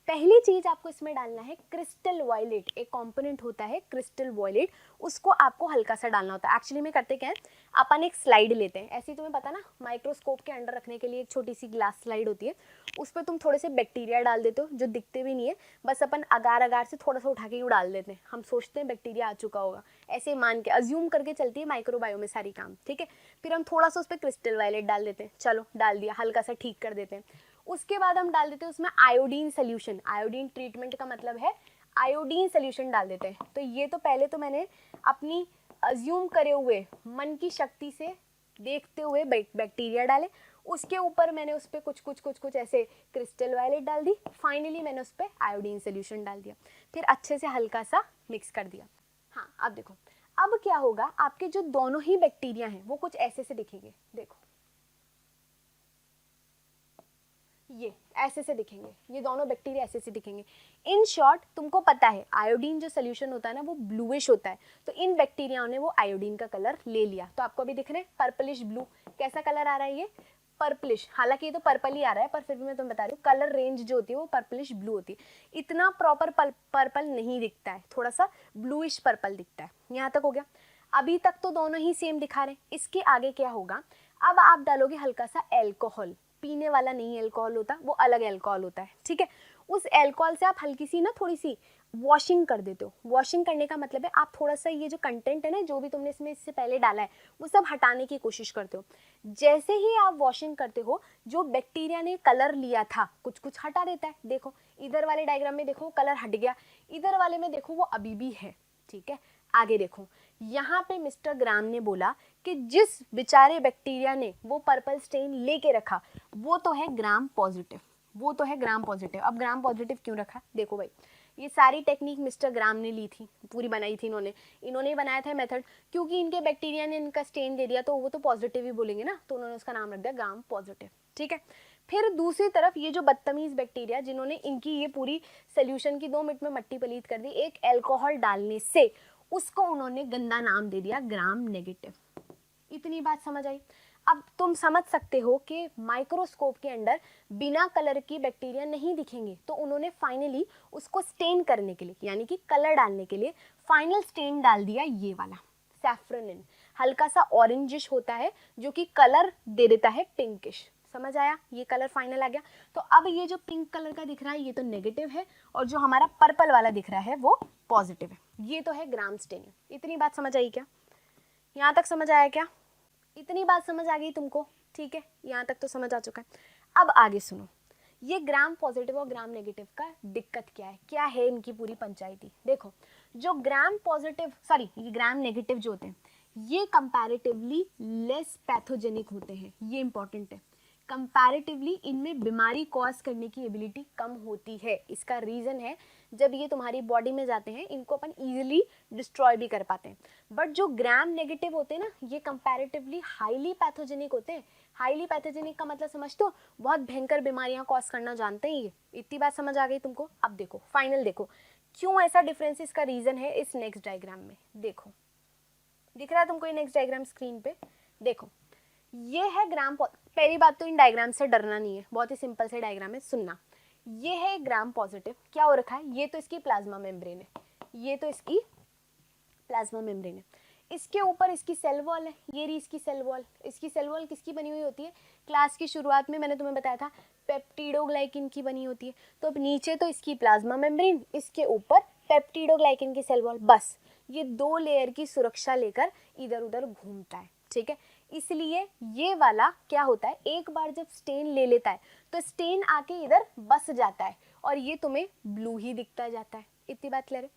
पहली चीज आपको इसमें डालना है क्रिस्टल वॉयलेट, एक कंपोनेंट होता है क्रिस्टल वॉयलेट, उसको आपको हल्का सा डालना होता है। एक्चुअली में करते क्या है, अपन एक स्लाइड लेते हैं, ऐसी तुम्हें पता ना माइक्रोस्कोप के अंडर रखने के लिए एक छोटी सी ग्लास स्लाइड होती है, उस पर तुम थोड़े से बैक्टीरिया डाल देते हो जो दिखते भी नहीं है, बस अपन अगार अगार से थोड़ा सा उठा के डाल देते हैं, हम सोचते हैं बैक्टीरिया आ चुका होगा, ऐसे मान के अज्यूम करके चलती है माइक्रोबायो में सारी काम, ठीक है। फिर हम थोड़ा सा उस पर क्रिस्टल वॉयलेट डाल देते हैं, चलो डाल दिया, हल्का सा ठीक कर देते हैं। उसके बाद हम डाल देते हैं उसमें आयोडीन सोल्यूशन, आयोडीन ट्रीटमेंट का मतलब है आयोडीन सोल्यूशन डाल देते हैं। तो ये तो पहले तो मैंने अपनी अज्यूम करे हुए मन की शक्ति से देखते हुए बैक्टीरिया डाले, उसके ऊपर मैंने उस पर कुछ ऐसे क्रिस्टल वॉयलेट डाल दी, फाइनली मैंने उस पर आयोडीन सोल्यूशन डाल दिया, फिर अच्छे से हल्का सा मिक्स कर दिया। हाँ अब देखो, अब क्या होगा, आपके जो दोनों ही बैक्टीरिया हैं वो कुछ ऐसे से दिखेंगे, देखो ये ऐसे से दिखेंगे, ये दोनों बैक्टीरिया ऐसे से दिखेंगे। इन शॉर्ट तुमको पता है आयोडीन जो सोल्यूशन होता है ना वो ब्लूइश होता है, तो इन बैक्टीरियाओं ने वो आयोडीन का कलर ले लिया, तो आपको अभी दिख रहे हैं पर्पलिश ब्लू, कैसा कलर आ रहा है ये पर्पलिश, हालांकि ये तो पर्पल ही आ रहा है पर फिर भी मैं तुम्हें बता रही हूँ कलर रेंज जो होती है वो पर्पलिश ब्लू होती है। इतना प्रॉपर पर्पल नहीं दिखता है, थोड़ा सा ब्लूइश पर्पल दिखता है। यहाँ तक हो गया, अभी तक तो दोनों ही सेम दिखा रहे हैं। इसके आगे क्या होगा, अब आप डालोगे हल्का सा एल्कोहल, पीने वाला नहीं एल्कोहल होता, वो अलग एल्कोहल होता है, ठीक है। उस एल्कोहल से आप हल्की सी ना थोड़ी सी वॉशिंग कर देते हो। वॉशिंग करने का मतलब है आप थोड़ा सा ये जो कंटेंट है ना, जो भी तुमने इसमें इससे पहले डाला है, वो सब हटाने की कोशिश करते हो। जैसे ही आप वॉशिंग करते हो, जो बैक्टीरिया ने कलर लिया था कुछ कुछ हटा देता है। देखो इधर वाले डायग्राम में देखो कलर हट गया, इधर वाले में देखो वो अभी भी है। ठीक है, आगे देखो, यहाँ पे मिस्टर ग्राम ने बोला कि जिस बेचारे बैक्टीरिया ने वो पर्पल स्टेन लेके रखा वो तो है ग्राम पॉजिटिव, वो तो है ग्राम पॉजिटिव। अब ग्राम पॉजिटिव क्यों रखा? देखो भाई, ये सारी टेक्निक मिस्टर ग्राम ने ली थी, पूरी बनाई थी इन्होंने ही बनाया था मेथड, क्योंकि इनके बैक्टीरिया ने इनका स्टेन दे दिया तो वो तो पॉजिटिव ही बोलेंगे ना, तो उन्होंने उसका नाम रख दिया ग्राम पॉजिटिव। ठीक है, फिर दूसरी तरफ ये जो बदतमीज बैक्टीरिया जिन्होंने इनकी ये पूरी सोल्यूशन की 2 मिनट में मट्टी पलीत कर दी एक अल्कोहल डालने से, उसको उन्होंने गंदा नाम दे दिया ग्राम नेगेटिव। इतनी बात समझ आई? अब तुम समझ सकते हो कि माइक्रोस्कोप के अंदर बिना कलर की बैक्टीरिया नहीं दिखेंगे, तो उन्होंने फाइनली उसको स्टेन करने के लिए, यानी कि कलर डालने के लिए फाइनल स्टेन डाल दिया ये वाला सैफ्रनिन। हल्का सा ऑरेंजिश होता है जो कि कलर दे देता है पिंकिश। समझ आया? ये कलर फाइनल आ गया। तो अब ये जो पिंक कलर का दिख रहा है ये तो नेगेटिव है, और जो हमारा पर्पल वाला दिख रहा है वो पॉजिटिव है। ये तो है ग्राम स्टेन। इतनी बात समझ आई क्या? यहाँ तक समझ आया क्या? इतनी बात समझ आ गई तुमको? ठीक है, यहाँ तक तो समझ आ चुका है। अब आगे सुनो, ये ग्राम पॉजिटिव और ग्राम नेगेटिव का दिक्कत क्या है इनकी पूरी पंचायती। देखो, जो ग्राम पॉजिटिव सॉरी ये ग्राम नेगेटिव जो होते हैं ये कंपैरेटिवली लेस पैथोजेनिक होते हैं। ये इंपॉर्टेंट है, कंपैरेटिवली इनमें बीमारी कॉज करने की एबिलिटी कम होती है। इसका रीज़न है, जब ये तुम्हारी बॉडी में जाते हैं इनको अपन इजीली डिस्ट्रॉय भी कर पाते हैं। बट जो ग्राम नेगेटिव होते हैं ना, ये कंपैरेटिवली हाईली पैथोजेनिक होते हैं। हाईली पैथोजेनिक का मतलब समझते हो? बहुत भयंकर बीमारियां कॉज करना जानते हैं ये। इतनी बात समझ आ गई तुमको? अब देखो फाइनल, देखो क्यों ऐसा डिफरेंस, इसका रीज़न है इस नेक्स्ट डायग्राम में। देखो दिख रहा है तुमको ये नेक्स्ट डायग्राम स्क्रीन पे? देखो ये है ग्राम। पहली बात तो इन डायग्राम से डरना नहीं है, बहुत ही सिंपल से डायग्राम है, सुनना। ये है ग्राम पॉजिटिव, क्या हो रखा है? ये तो इसकी प्लाज्मा मेम्ब्रेन है, ये तो इसकी प्लाज्मा मेम्ब्रेन है। इसके ऊपर इसकी सेल वॉल है, ये रही इसकी सेल वॉल। इसकी सेल वॉल किसकी बनी हुई होती है? क्लास की शुरुआत में मैंने तुम्हें बताया था पेप्टिडोग्लाइकिन की बनी होती है। तो अब नीचे तो इसकी प्लाज्मा मेम्ब्रेन, इसके ऊपर पेप्टिडोग्लाइकिन की सेल वॉल, बस ये 2 लेयर की सुरक्षा लेकर इधर उधर घूमता है। ठीक है, इसलिए ये वाला क्या होता है, एक बार जब स्टेन ले लेता है तो स्टेन आके इधर बस जाता है और ये तुम्हें ब्लू ही दिखता जाता है। इतनी बात क्लियर है?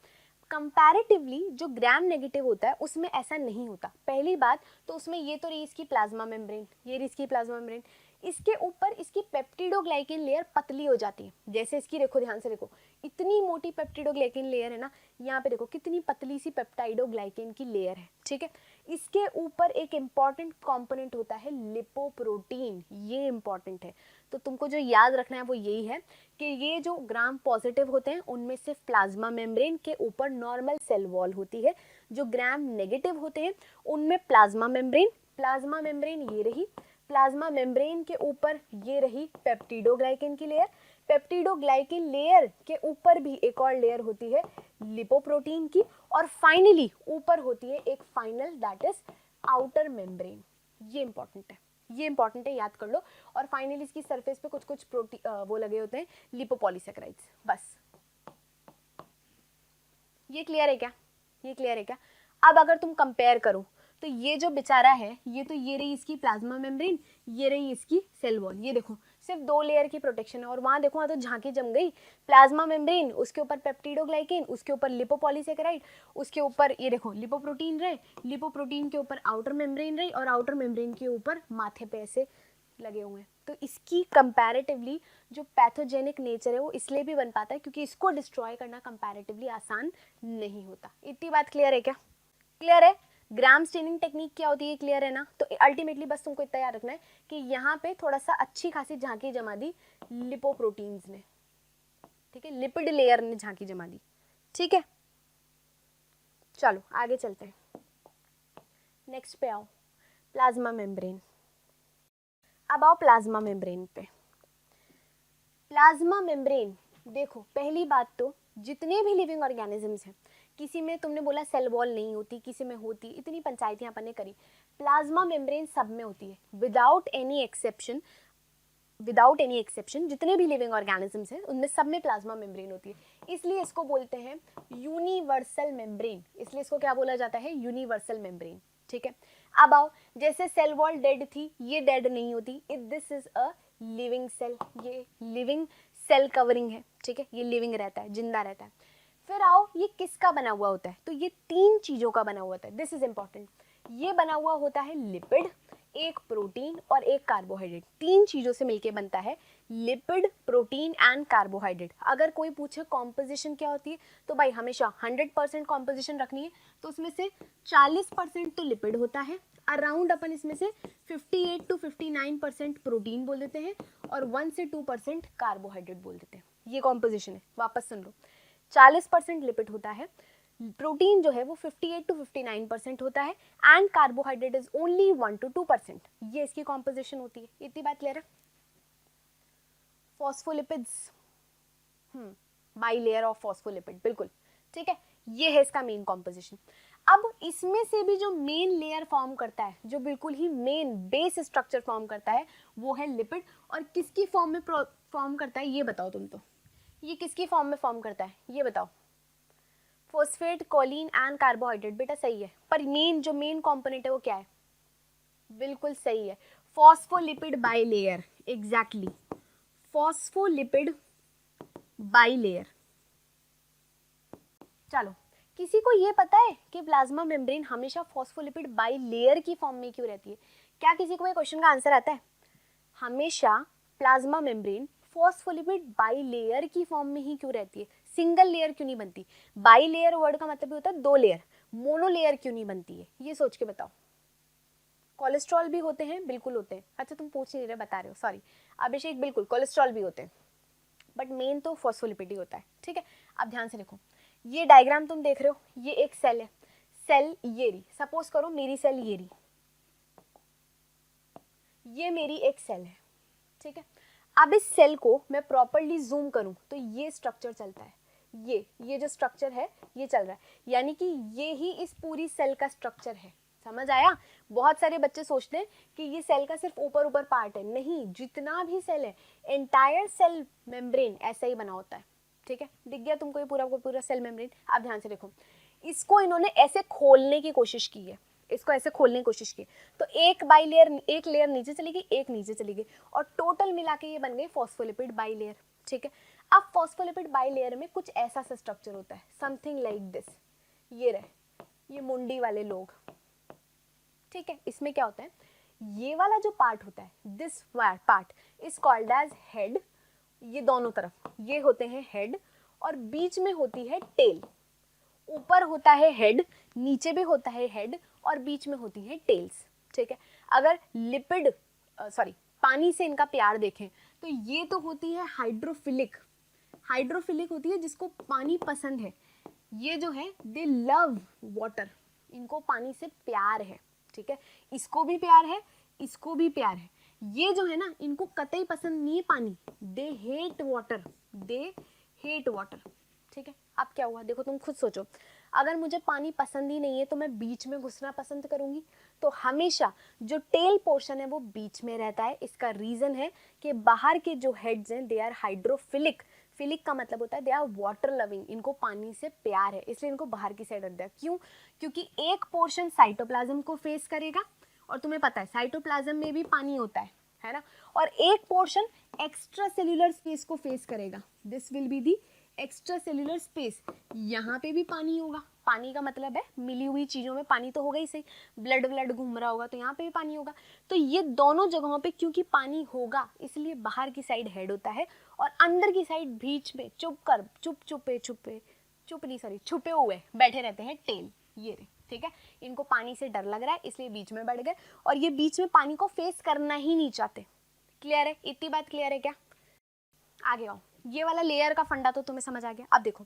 कंपैरेटिवली जो ग्राम नेगेटिव होता है उसमें ऐसा नहीं होता। पहली बात तो उसमें ये तो रही इसकी प्लाज्मा मेम्ब्रेन, ये रही इसकी प्लाज्मा मेम्ब्रेन, इसके ऊपर इसकी पेप्टिडोग्लाइकिन लेयर पतली हो जाती है। जैसे इसकी देखो, ध्यान से देखो, इतनी मोटी पेप्टिडोग्लाइकिन लेयर है ना, यहाँ पे देखो कितनी पतली सी पेप्टाइडोग्लाइकिन की लेयर है। ठीक है, इसके ऊपर एक इम्पॉर्टेंट कंपोनेंट होता है लिपोप्रोटीन, ये इंपॉर्टेंट है। तो तुमको जो याद रखना है वो यही है कि ये जो ग्राम पॉजिटिव होते हैं उनमें सिर्फ प्लाज्मा मेम्ब्रेन के ऊपर नॉर्मल सेल वॉल होती है। जो ग्राम नेगेटिव होते हैं उनमें प्लाज्मा मेम्ब्रेन ये रही, प्लाज्मा मेम्ब्रेन के ऊपर ये रही पेप्टिडोग्लाइकिन की लेयर, पेप्टिडोग्लाइकिन लेयर के ऊपर भी एक और लेयर होती है लिपोप्रोटीन की, और फाइनली ऊपर होती है एक final that is outer membrane. ये इंपॉर्टेंट है, ये इंपॉर्टेंट है, याद कर लो। और फाइनली इसकी सरफेस पे कुछ कुछ प्रोटीन वो लगे होते हैं लिपोपॉलीसेकेराइड्स। बस ये क्लियर है क्या? ये क्लियर है क्या? अब अगर तुम कंपेयर करो तो ये जो बेचारा है ये तो ये रही इसकी प्लाज्मा मेम्ब्रेन, ये रही इसकी सेल वॉल। ये देखो सिर्फ 2 लेयर की प्रोटेक्शन है, और वहाँ देखो वहाँ तो झांकी जम गई। प्लाज्मा मेम्ब्रेन, उसके ऊपर पेप्टिडोग्लाइकिन, उसके ऊपर लिपोपॉलीसेकेराइड, उसके ऊपर ये देखो लिपोप्रोटीन रहे, लिपोप्रोटीन के ऊपर आउटर मेम्ब्रेन रही, और आउटर मेम्ब्रेन के ऊपर माथे पे ऐसे लगे हुए हैं। तो इसकी कंपैरेटिवली जो पैथोजेनिक नेचर है वो इसलिए भी बन पाता है क्योंकि इसको डिस्ट्रॉय करना कंपैरेटिवली आसान नहीं होता। इतनी बात क्लियर है क्या? क्लियर है? ग्राम स्टेनिंग टेक्निक क्या होती है, क्लियर है ना? तो अल्टीमेटली बस तुमको इतना याद रखना है कि यहाँ पे थोड़ा सा अच्छी खासी झांकी जमा दी लिपोप्रोटीन्स ने। ठीक है, लिपिड लेयर ने झांकी जमा दी। ठीक है, चलो आगे चलते हैं, नेक्स्ट पे आओ, प्लाज्मा मेम्ब्रेन। अब आओ प्लाज्मा मेम्ब्रेन पे। प्लाज्मा मेम्ब्रेन देखो, पहली बात तो जितने भी लिविंग ऑर्गेनिजम्स हैं, किसी में तुमने बोला सेल वॉल नहीं होती, किसी में होती, इतनी पंचायतें अपन ने करी, प्लाज्मा मेम्ब्रेन सब में होती है without any exception. Without any exception जितने भी लिविंग ऑर्गेनिजम्स हैं उनमें सब में प्लाज्मा मेम्ब्रेन होती है, इसलिए इसको बोलते हैं यूनिवर्सल मेम्ब्रेन। इसलिए इसको क्या बोला जाता है? Universal membrane. ठीक है, अब आओ, जैसे सेल वॉल डेड थी, ये डेड नहीं होती, if this is a living cell, ये लिविंग सेल कवरिंग है। ठीक है, ये लिविंग रहता है, जिंदा रहता है। फिर आओ, ये किसका बना हुआ होता है? तो ये 3 चीजों का बना हुआ होता है, दिस इज इंपॉर्टेंट। ये बना हुआ होता है लिपिड, एक प्रोटीन और एक कार्बोहाइड्रेट, 3 चीजों से मिलके बनता है लिपिड, प्रोटीन एंड कार्बोहाइड्रेट। अगर कोई पूछे कॉम्पोजिशन क्या होती है, तो भाई हमेशा 100% कॉम्पोजिशन रखनी है, तो उसमें से 40% तो लिपिड होता है, अराउंड अपन इसमें से 58 to 59% प्रोटीन बोल देते हैं और 1 से 2% कार्बोहाइड्रेट बोल देते हैं। ये कॉम्पोजिशन है, वापस सुन लो। 40% लिपिड होता है, प्रोटीन जो है वो 58 to 59% होता है and carbohydrate is only 1 to 2%। ये इसकी कॉम्पोजिशन होती है। इतनी बात क्लियर है? Phospholipids, by layer of phospholipid, बिल्कुल ठीक है, ये है इसका मेन कॉम्पोजिशन। अब इसमें से भी जो मेन लेयर फॉर्म करता है, जो बिल्कुल ही मेन बेस स्ट्रक्चर फॉर्म करता है, वो है लिपिड। और किसकी फॉर्म में फॉर्म करता है ये बताओ तुम तो, ये किसकी फॉर्म में फॉर्म करता है ये बताओ? फॉस्फेट, कोलिन एंड कार्बोहाइड्रेट, बेटा सही है, पर मेन जो मेन कंपोनेंट है वो क्या है? बिल्कुल सही है, phospholipid bilayer, exactly, phospholipid bilayer. चलो, किसी को ये पता है कि प्लाज्मा मेम्ब्रेन हमेशा फॉस्फोलिपिड बाइलेयर की फॉर्म में क्यों रहती है? क्या किसी को ये क्वेश्चन का आंसर आता है? हमेशा प्लाज्मा मेम्ब्रेन फॉस्फोलिपिड बाइलेयर की फॉर्म में ही क्यों रहती है? सिंगल लेयर क्यों नहीं बनती? बाई लेयर वर्ड का मतलब होता है 2 लेयर, मोनो लेयर क्यों नहीं बनती है? ये सोच के बताओ। कोलेस्ट्रॉल भी होते हैं, बिल्कुल होते हैं। अच्छा तुम पूछ नहीं रहे, बता रहे हो, सॉरी अभिषेक, बिल्कुल कोलेस्ट्रॉल भी होते हैं, बट मेन तो फॉस्फोलिपिड ही होता है। ठीक है, अब ध्यान से देखो, ये डायग्राम तुम देख रहे हो, ये एक सेल है, सेल ये रही, सपोज करो मेरी सेल ये रही, ये मेरी एक सेल है। ठीक है, अब इस सेल को मैं प्रॉपर्ली जूम करूं तो ये स्ट्रक्चर चलता है, ये जो स्ट्रक्चर है ये चल रहा है, यानी कि ये ही इस पूरी सेल का स्ट्रक्चर है। समझ आया? बहुत सारे बच्चे सोचते हैं कि ये सेल का सिर्फ ऊपर ऊपर पार्ट है, नहीं, जितना भी सेल है एंटायर सेल मेम्ब्रेन ऐसा ही बना होता है। ठीक है, दिख गया तुमको ये पूरा का पूरा सेल मेम्ब्रेन? अब ध्यान से देखो, इसको इन्होंने ऐसे खोलने की कोशिश की है, इसको ऐसे खोलने की कोशिश की, तो एक बाइलेयर, एक लेयर नीचे चली गई, एक नीचे चली गई, और टोटल मिला के ये बन गई फॉस्फोलिपिड बाइलेयर। ठीक है, अब फॉस्फोलिपिड बाइलेयर में कुछ ऐसा सा स्ट्रक्चर होता है, समथिंग लाइक दिस, ये रहे, ये मुंडी वाले लोग। ठीक है, इसमें क्या होता है, ये वाला जो पार्ट होता है, this part is called as head, ये दोनों तरफ ये होते हैं हेड, और बीच में होती है टेल। ऊपर होता है हेड, नीचे भी होता है हेड, और बीच में होती है टेल्स। ठीक है, अगर लिपिड पानी से इनका प्यार देखें तो ये तो होती है हाइड्रोफिलिक, हाइड्रोफिलिक होती है जिसको पानी पसंद है। ये जो है दे लव वाटर, इनको पानी से प्यार है। ठीक है, इसको भी प्यार है, इसको भी प्यार है। ये जो है ना, इनको कतई पसंद नहीं है पानी, they hate water, they hate water. ठीक है, अब क्या हुआ देखो, तुम खुद सोचो, अगर मुझे पानी पसंद ही नहीं है तो मैं बीच में घुसना पसंद करूंगी, तो हमेशा जो टेल पोर्शन है वो बीच में रहता है। इसका रीजन है कि बाहर के जो हेड्स हैं दे आर हाइड्रोफिलिक, फिलिक का मतलब होता है दे आर वाटर लविंग, इनको पानी से प्यार है, इसलिए इनको बाहर की साइड रख दिया। क्यों? क्योंकि एक पोर्शन साइटोप्लाज्म को फेस करेगा, और तुम्हें पता है साइटोप्लाज्म में भी पानी होता है ना, और एक पोर्शन एक्स्ट्रा सेल्यूलर स्पेस को फेस करेगा, this will be the extra cellular space. यहाँ पे भी पानी होगा, पानी का मतलब है मिली हुई चीज़ों में पानी तो होगा ही सही, ब्लड घूम रहा होगा तो यहाँ पे भी पानी होगा। तो ये दोनों जगहों पे क्योंकि पानी होगा, इसलिए बाहर की साइड हेड होता है, और अंदर की साइड बीच में छुपे हुए बैठे रहते हैं टेल, ये रहे। ठीक है, इनको पानी से डर लग रहा है इसलिए बीच में बैठ गए, और ये बीच में पानी को फेस करना ही नहीं चाहते। क्लियर है? इतनी बात क्लियर है क्या? आगे आओ, ये वाला लेयर का फंडा तो तुम्हें समझ आ गया। अब देखो,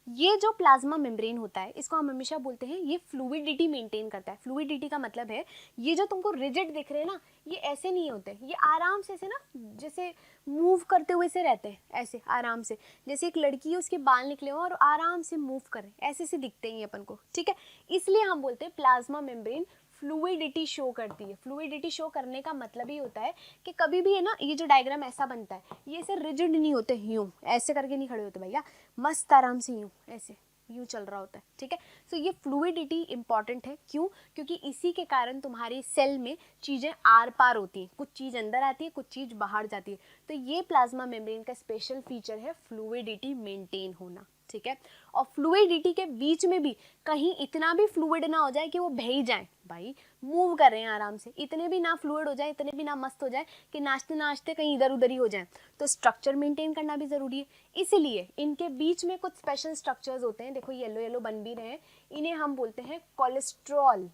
ये जो प्लाज्मा मेम्ब्रेन होता है इसको हम हमेशा बोलते हैं ये फ्लूइडिटी मेंटेन करता है। फ्लूइडिटी का मतलब है ये जो तुमको रिजिड दिख रहे हैं ना, ये ऐसे नहीं होते, ये आराम से ना जैसे मूव करते हुए से रहते हैं, ऐसे आराम से, जैसे एक लड़की है उसके बाल निकले हो और आराम से मूव कर रहे हैं, ऐसे से दिखते हैं अपन को। ठीक है, इसलिए हम बोलते हैं प्लाज्मा मेम्ब्रेन फ्लूइडिटी शो करती है। फ्लूइडिटी शो करने का मतलब ही होता है कि कभी भी है ना, ये जो डायग्राम ऐसा बनता है, ये ऐसे रिजिड नहीं होते, यूं ऐसे करके नहीं खड़े होते भैया, मस्त आराम से यूं ऐसे यूं चल रहा होता है, ठीक है। सो ये फ्लूइडिटी इंपॉर्टेंट है, क्यों? क्योंकि इसी के कारण तुम्हारी सेल में चीज़ें आर पार होती हैं, कुछ चीज़ अंदर आती है, कुछ चीज़ बाहर जाती है। तो ये प्लाज्मा मेम्ब्रेन का स्पेशल फीचर है फ्लूइडिटी मेंटेन होना, ठीक है। और फ्लूइडिटी के बीच में भी कहीं इतना भी फ्लूइड ना हो जाए कि वो बह ही जाए, भाई मूव कर रहे हैं आराम से, इतने भी ना फ्लूइड हो जाए, इतने भी ना मस्त हो जाए कि नाचते नाचते कहीं इधर उधर ही हो जाए। तो स्ट्रक्चर मेंटेन करना भी जरूरी है, इसीलिए इनके बीच में कुछ स्पेशल स्ट्रक्चर्स होते हैं। देखो येलो येलो बन भी रहे हैं, इन्हें हम बोलते हैं cholesterol.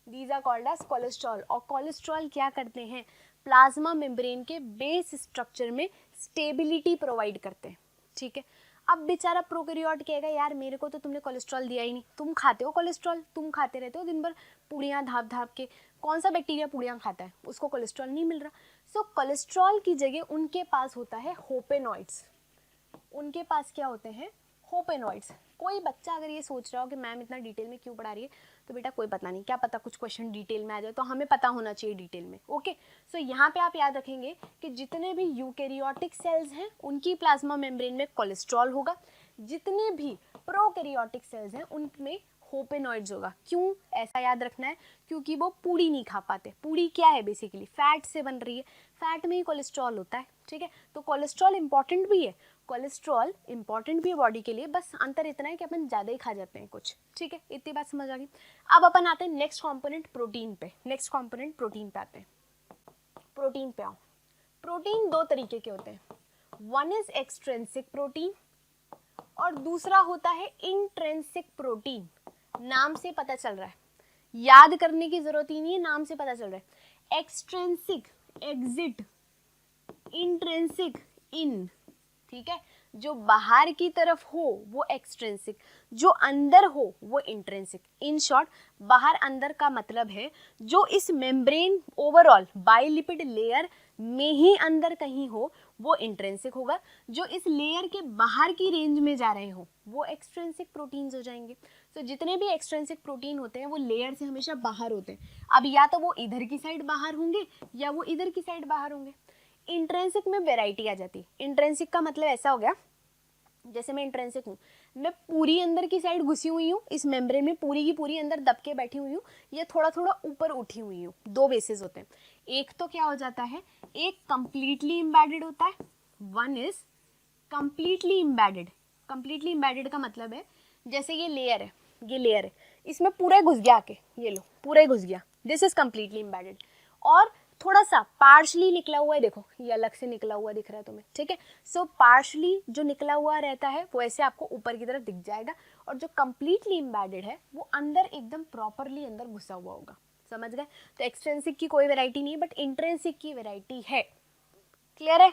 These are called as cholesterol. और कोलेस्ट्रॉल क्या करते हैं? प्लाज्मा मेम्ब्रेन के बेस स्ट्रक्चर में स्टेबिलिटी प्रोवाइड करते हैं, ठीक है। अब बेचारा प्रोकैरियोट कहेगा यार मेरे को तो तुमने कोलेस्ट्रॉल दिया ही नहीं, तुम खाते हो कोलेस्ट्रॉल, तुम खाते रहते हो दिन भर पूड़ियाँ धाप धाप के, कौन सा बैक्टीरिया पूड़ियाँ खाता है, उसको कोलेस्ट्रॉल नहीं मिल रहा। सो कोलेस्ट्रॉल की जगह उनके पास होता है होपेनॉइड्स। उनके पास क्या होते हैं? होपेनॉइड्स। कोई बच्चा अगर ये सोच रहा हो कि मैम इतना डिटेल में क्यों पढ़ा रही है, तो बेटा कोई पता नहीं, क्या पता कुछ क्वेश्चन डिटेल में आ जाए, तो हमें पता होना चाहिए डिटेल में, ओके। सो यहाँ पे आप याद रखेंगे कि जितने भी यूकैरियोटिक सेल्स हैं उनकी प्लाज्मा मेम्ब्रेन में कोलेस्ट्रॉल होगा, जितने भी प्रोकैरियोटिक सेल्स हैं उनमें होपेनॉइड्स होगा। क्यों ऐसा याद रखना है? क्योंकि वो पूड़ी नहीं खा पाते। पूड़ी क्या है? बेसिकली फैट से बन रही है, फैट में ही कोलेस्ट्रॉल होता है, ठीक है। तो कोलेस्ट्रॉल इंपॉर्टेंट भी है, कोलेस्ट्रॉल इंपॉर्टेंट भी है बॉडी के लिए, बस अंतर इतना है कि अपन ज़्यादा ही खा जाते हैं कुछ, ठीक है। इतनी बात समझ आ गई। अब अपन आते हैं नेक्स्ट कंपोनेंट प्रोटीन पे। नेक्स्ट कंपोनेंट प्रोटीन पे आते हैं। प्रोटीन पे आओ। प्रोटीन दो तरीके के होते हैं, वन इज एक्सट्रिंसिक प्रोटीन और दूसरा होता है इंट्रिंसिक प्रोटीन। नाम से पता चल रहा है, याद करने की जरूरत ही नहीं है, नाम से पता चल रहा है। एक्सट्रिंसिक एग्जिट, इंट्रिंसिक इन, ठीक है। जो बाहर की तरफ हो वो एक्सट्रिंसिक, जो अंदर हो वो इंट्रिंसिक। इन शॉर्ट बाहर अंदर का मतलब है जो इस मेम्ब्रेन ओवरऑल बाइलिपिड लेयर में ही अंदर कहीं हो वो इंट्रिंसिक होगा, जो इस लेयर के बाहर की रेंज में जा रहे हो वो एक्सट्रिंसिक प्रोटीन्स हो जाएंगे। तो जितने भी एक्सट्रिंसिक प्रोटीन होते हैं वो लेयर से हमेशा बाहर होते हैं। अब या तो वो इधर की साइड बाहर होंगे या वो इधर की साइड बाहर होंगे। इंट्रिंसिक में वैरायटी आ जाती है। इंट्रिंसिक का मतलब ऐसा हो गया, जैसे मैं इंट्रिंसिक हूँ, मैं पूरी अंदर की साइड घुसी हुई हूँ इस मेम्ब्रेन में, पूरी की पूरी अंदर दब के बैठी हुई हूँ, या थोड़ा थोड़ा ऊपर उठी हुई हूँ। दो बेसिस होते हैं। एक तो क्या हो जाता है, एक कंप्लीटली इम्बेडेड होता है, one is completely embedded. Completely embedded का मतलब है जैसे ये लेयर है, ये लेयर है, इसमें पूरा घुस गया आके, ये लो पूरा घुस गया, दिस इज कंप्लीटली इम्बेडेड। और थोड़ा सा पार्शली निकला हुआ है, देखो ये अलग से निकला हुआ दिख रहा है तुम्हें, ठीक है। सो पार्शली जो निकला हुआ रहता है वो ऐसे आपको ऊपर की तरफ दिख जाएगा, और जो कंप्लीटली इम्बेडेड है वो अंदर एकदम प्रॉपरली अंदर घुसा हुआ होगा। समझ गए? तो एक्सट्रिंसिक की कोई वैरायटी नहीं है, बट इंट्रिंसिक की वैरायटी है। क्लियर है?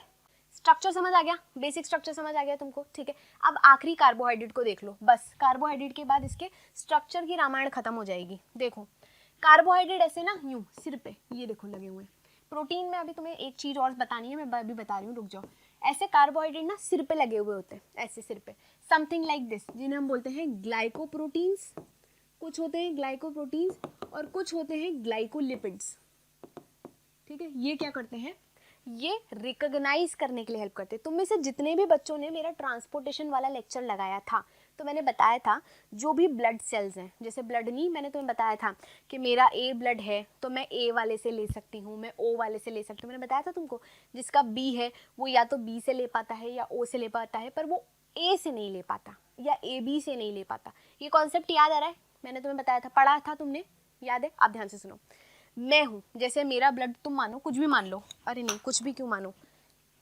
स्ट्रक्चर समझ आ गया, बेसिक स्ट्रक्चर समझ आ गया तुमको, ठीक है। अब आखिरी कार्बोहाइड्रेट को देख लो, बस कार्बोहाइड्रेट के बाद इसके स्ट्रक्चर की रामायण खत्म हो जाएगी। देखो कार्बोहाइड्रेट ऐसे ना यूं सिर पे ये देखो लगे हुए हैं। प्रोटीन में अभी तुम्हें एक चीज और बतानी है, मैं अभी बता रही हूँ, रुक जाओ। ऐसे कार्बोहाइड्रेट ना सिर पे लगे हुए होते हैं, ऐसे सिर पे, समथिंग लाइक दिस, जिन्हें हम बोलते हैं ग्लाइकोप्रोटीन्स। कुछ होते हैं ग्लाइकोप्रोटीन्स और कुछ होते हैं ग्लाइकोलिपिड्स, ठीक है। ये क्या करते हैं, ये रिकॉग्नाइज करने के लिए हेल्प करते हैं। तुम में से जितने भी बच्चों ने मेरा ट्रांसपोर्टेशन वाला लेक्चर लगाया था, तो मैंने बताया था जो भी ब्लड सेल्स हैं, जैसे ब्लड नहीं, मैंने तुम्हें बताया था कि मेरा ए ब्लड है तो मैं ए वाले से ले सकती हूँ, मैं ओ वाले से ले सकती हूँ, मैंने बताया था तुमको। जिसका बी है वो या तो बी से ले पाता है या ओ से ले पाता है, पर वो ए से नहीं ले पाता या ए बी से नहीं ले पाता। ये कॉन्सेप्ट याद आ रहा है? मैंने तुम्हें बताया था, पढ़ा था तुमने, याद है? आप ध्यान से सुनो। मैं हूँ, जैसे मेरा ब्लड, तुम मानो कुछ भी मान लो, अरे नहीं कुछ भी क्यों मानो,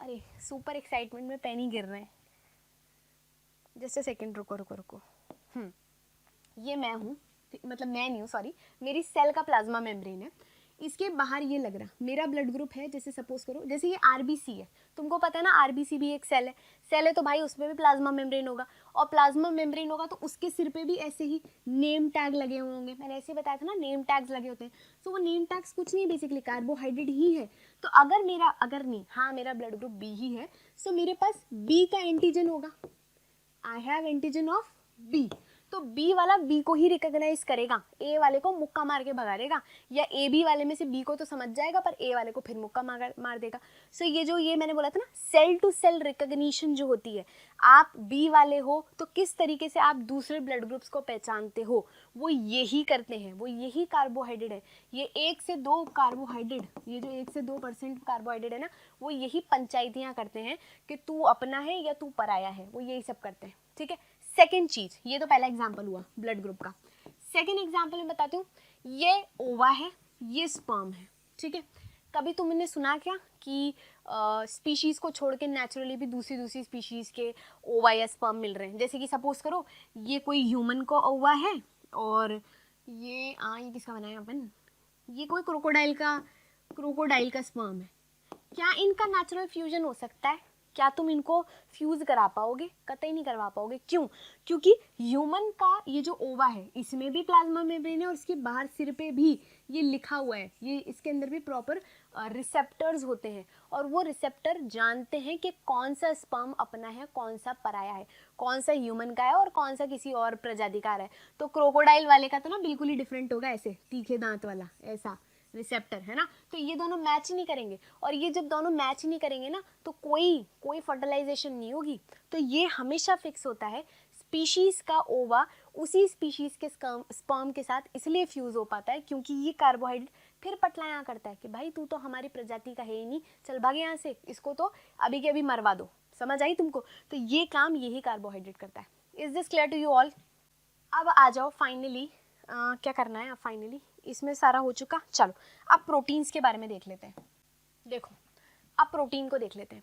अरे सुपर एक्साइटमेंट में पेन ही गिर रहे हैं, जस्ट सेकंड, रुको रुको रुको। ये मैं हूँ, मतलब मैं नहीं हूँ, सॉरी, मेरी सेल का प्लाज्मा मेम्ब्रेन है, इसके बाहर ये लग रहा मेरा ब्लड ग्रुप है, जैसे सपोज करो जैसे ये आरबीसी है, तुमको पता है ना आरबीसी भी एक सेल है। सेल है तो भाई उसमें भी प्लाज्मा मेम्ब्रेन होगा, और प्लाज्मा मेम्ब्रेन होगा तो उसके सिर पे भी ऐसे ही नेम टैग लगे हुए होंगे। मैंने ऐसे ही बताया था ना, नेम टैग्स लगे होते हैं। तो वो नेम टैग्स कुछ नहीं, बेसिकली कार्बोहाइड्रेट ही है। तो अगर नहीं, हाँ मेरा ब्लड ग्रुप बी ही है, सो मेरे पास बी का एंटीजन होगा, I have antigen of B. तो बी वाला बी को ही रिकॉग्नाइज करेगा, ए वाले को मुक्का मार के भगा देगा, या ए बी वाले में से बी को तो समझ जाएगा पर ए वाले को फिर मुक्का मार देगा। सो ये जो ये मैंने बोला था ना सेल टू सेल रिकॉग्निशन जो होती है, आप बी वाले हो तो किस तरीके से आप दूसरे ब्लड ग्रुप्स को पहचानते हो, वो यही करते हैं, वो यही कार्बोहाइड्रेट है, ये 1 से 2 कार्बोहाइड्रेट, ये जो 1 से 2% कार्बोहाइड्रेट है ना, वो यही पंचायतियाँ करते हैं कि तू अपना है या तू पराया है, वो यही सब करते हैं, ठीक है। सेकेंड चीज, ये तो पहला एग्जाम्पल हुआ ब्लड ग्रुप का। सेकेंड एग्जाम्पल मैं बताती हूँ, ये ओवा है, ये स्पर्म है, ठीक है। कभी तुमने सुना क्या कि स्पीशीज को छोड़ के नेचुरली भी दूसरी स्पीशीज के ओवा या स्पर्म मिल रहे हैं? जैसे कि सपोज करो ये कोई ह्यूमन को ओवा है और ये किसका बनाया अपन, ये कोई क्रोकोडाइल का स्पर्म है। क्या इनका नेचुरल फ्यूजन हो सकता है? क्या तुम इनको फ्यूज करा पाओगे? कतई नहीं करवा पाओगे। क्यों? क्योंकि ह्यूमन का ये जो ओवा है इसमें भी प्लाज्मा मेम्ब्रेन है और इसके बाहर सिर पे भी ये लिखा हुआ है, ये इसके अंदर भी प्रॉपर रिसेप्टर्स होते हैं और वो रिसेप्टर जानते हैं कि कौन सा स्पर्म अपना है, कौन सा पराया है, कौन सा ह्यूमन का है और कौन सा किसी और प्रजाति का है। तो क्रोकोडाइल वाले का तो ना बिल्कुल ही डिफरेंट होगा, ऐसे तीखे दांत वाला ऐसा रिसेप्टर है ना, तो ये दोनों मैच नहीं करेंगे और ये जब दोनों मैच नहीं करेंगे ना तो कोई फर्टिलाइजेशन नहीं होगी। तो ये हमेशा फिक्स होता है, स्पीशीज का ओवा उसी स्पीशीज के स्पर्म के साथ इसलिए फ्यूज हो पाता है क्योंकि ये कार्बोहाइड्रेट फिर पटलाया करता है कि भाई तू तो हमारी प्रजाति का है ही नहीं, चल भाग यहाँ से, इसको तो अभी के अभी मरवा दो। समझ आई तुमको? तो ये काम यही कार्बोहाइड्रेट करता है। Is this clear to you all? अब आ जाओ फाइनली, क्या करना है अब फाइनली, इसमें सारा हो चुका। चलो अब प्रोटीन्स के बारे में देख लेते हैं। देखो अब प्रोटीन को देख लेते हैं।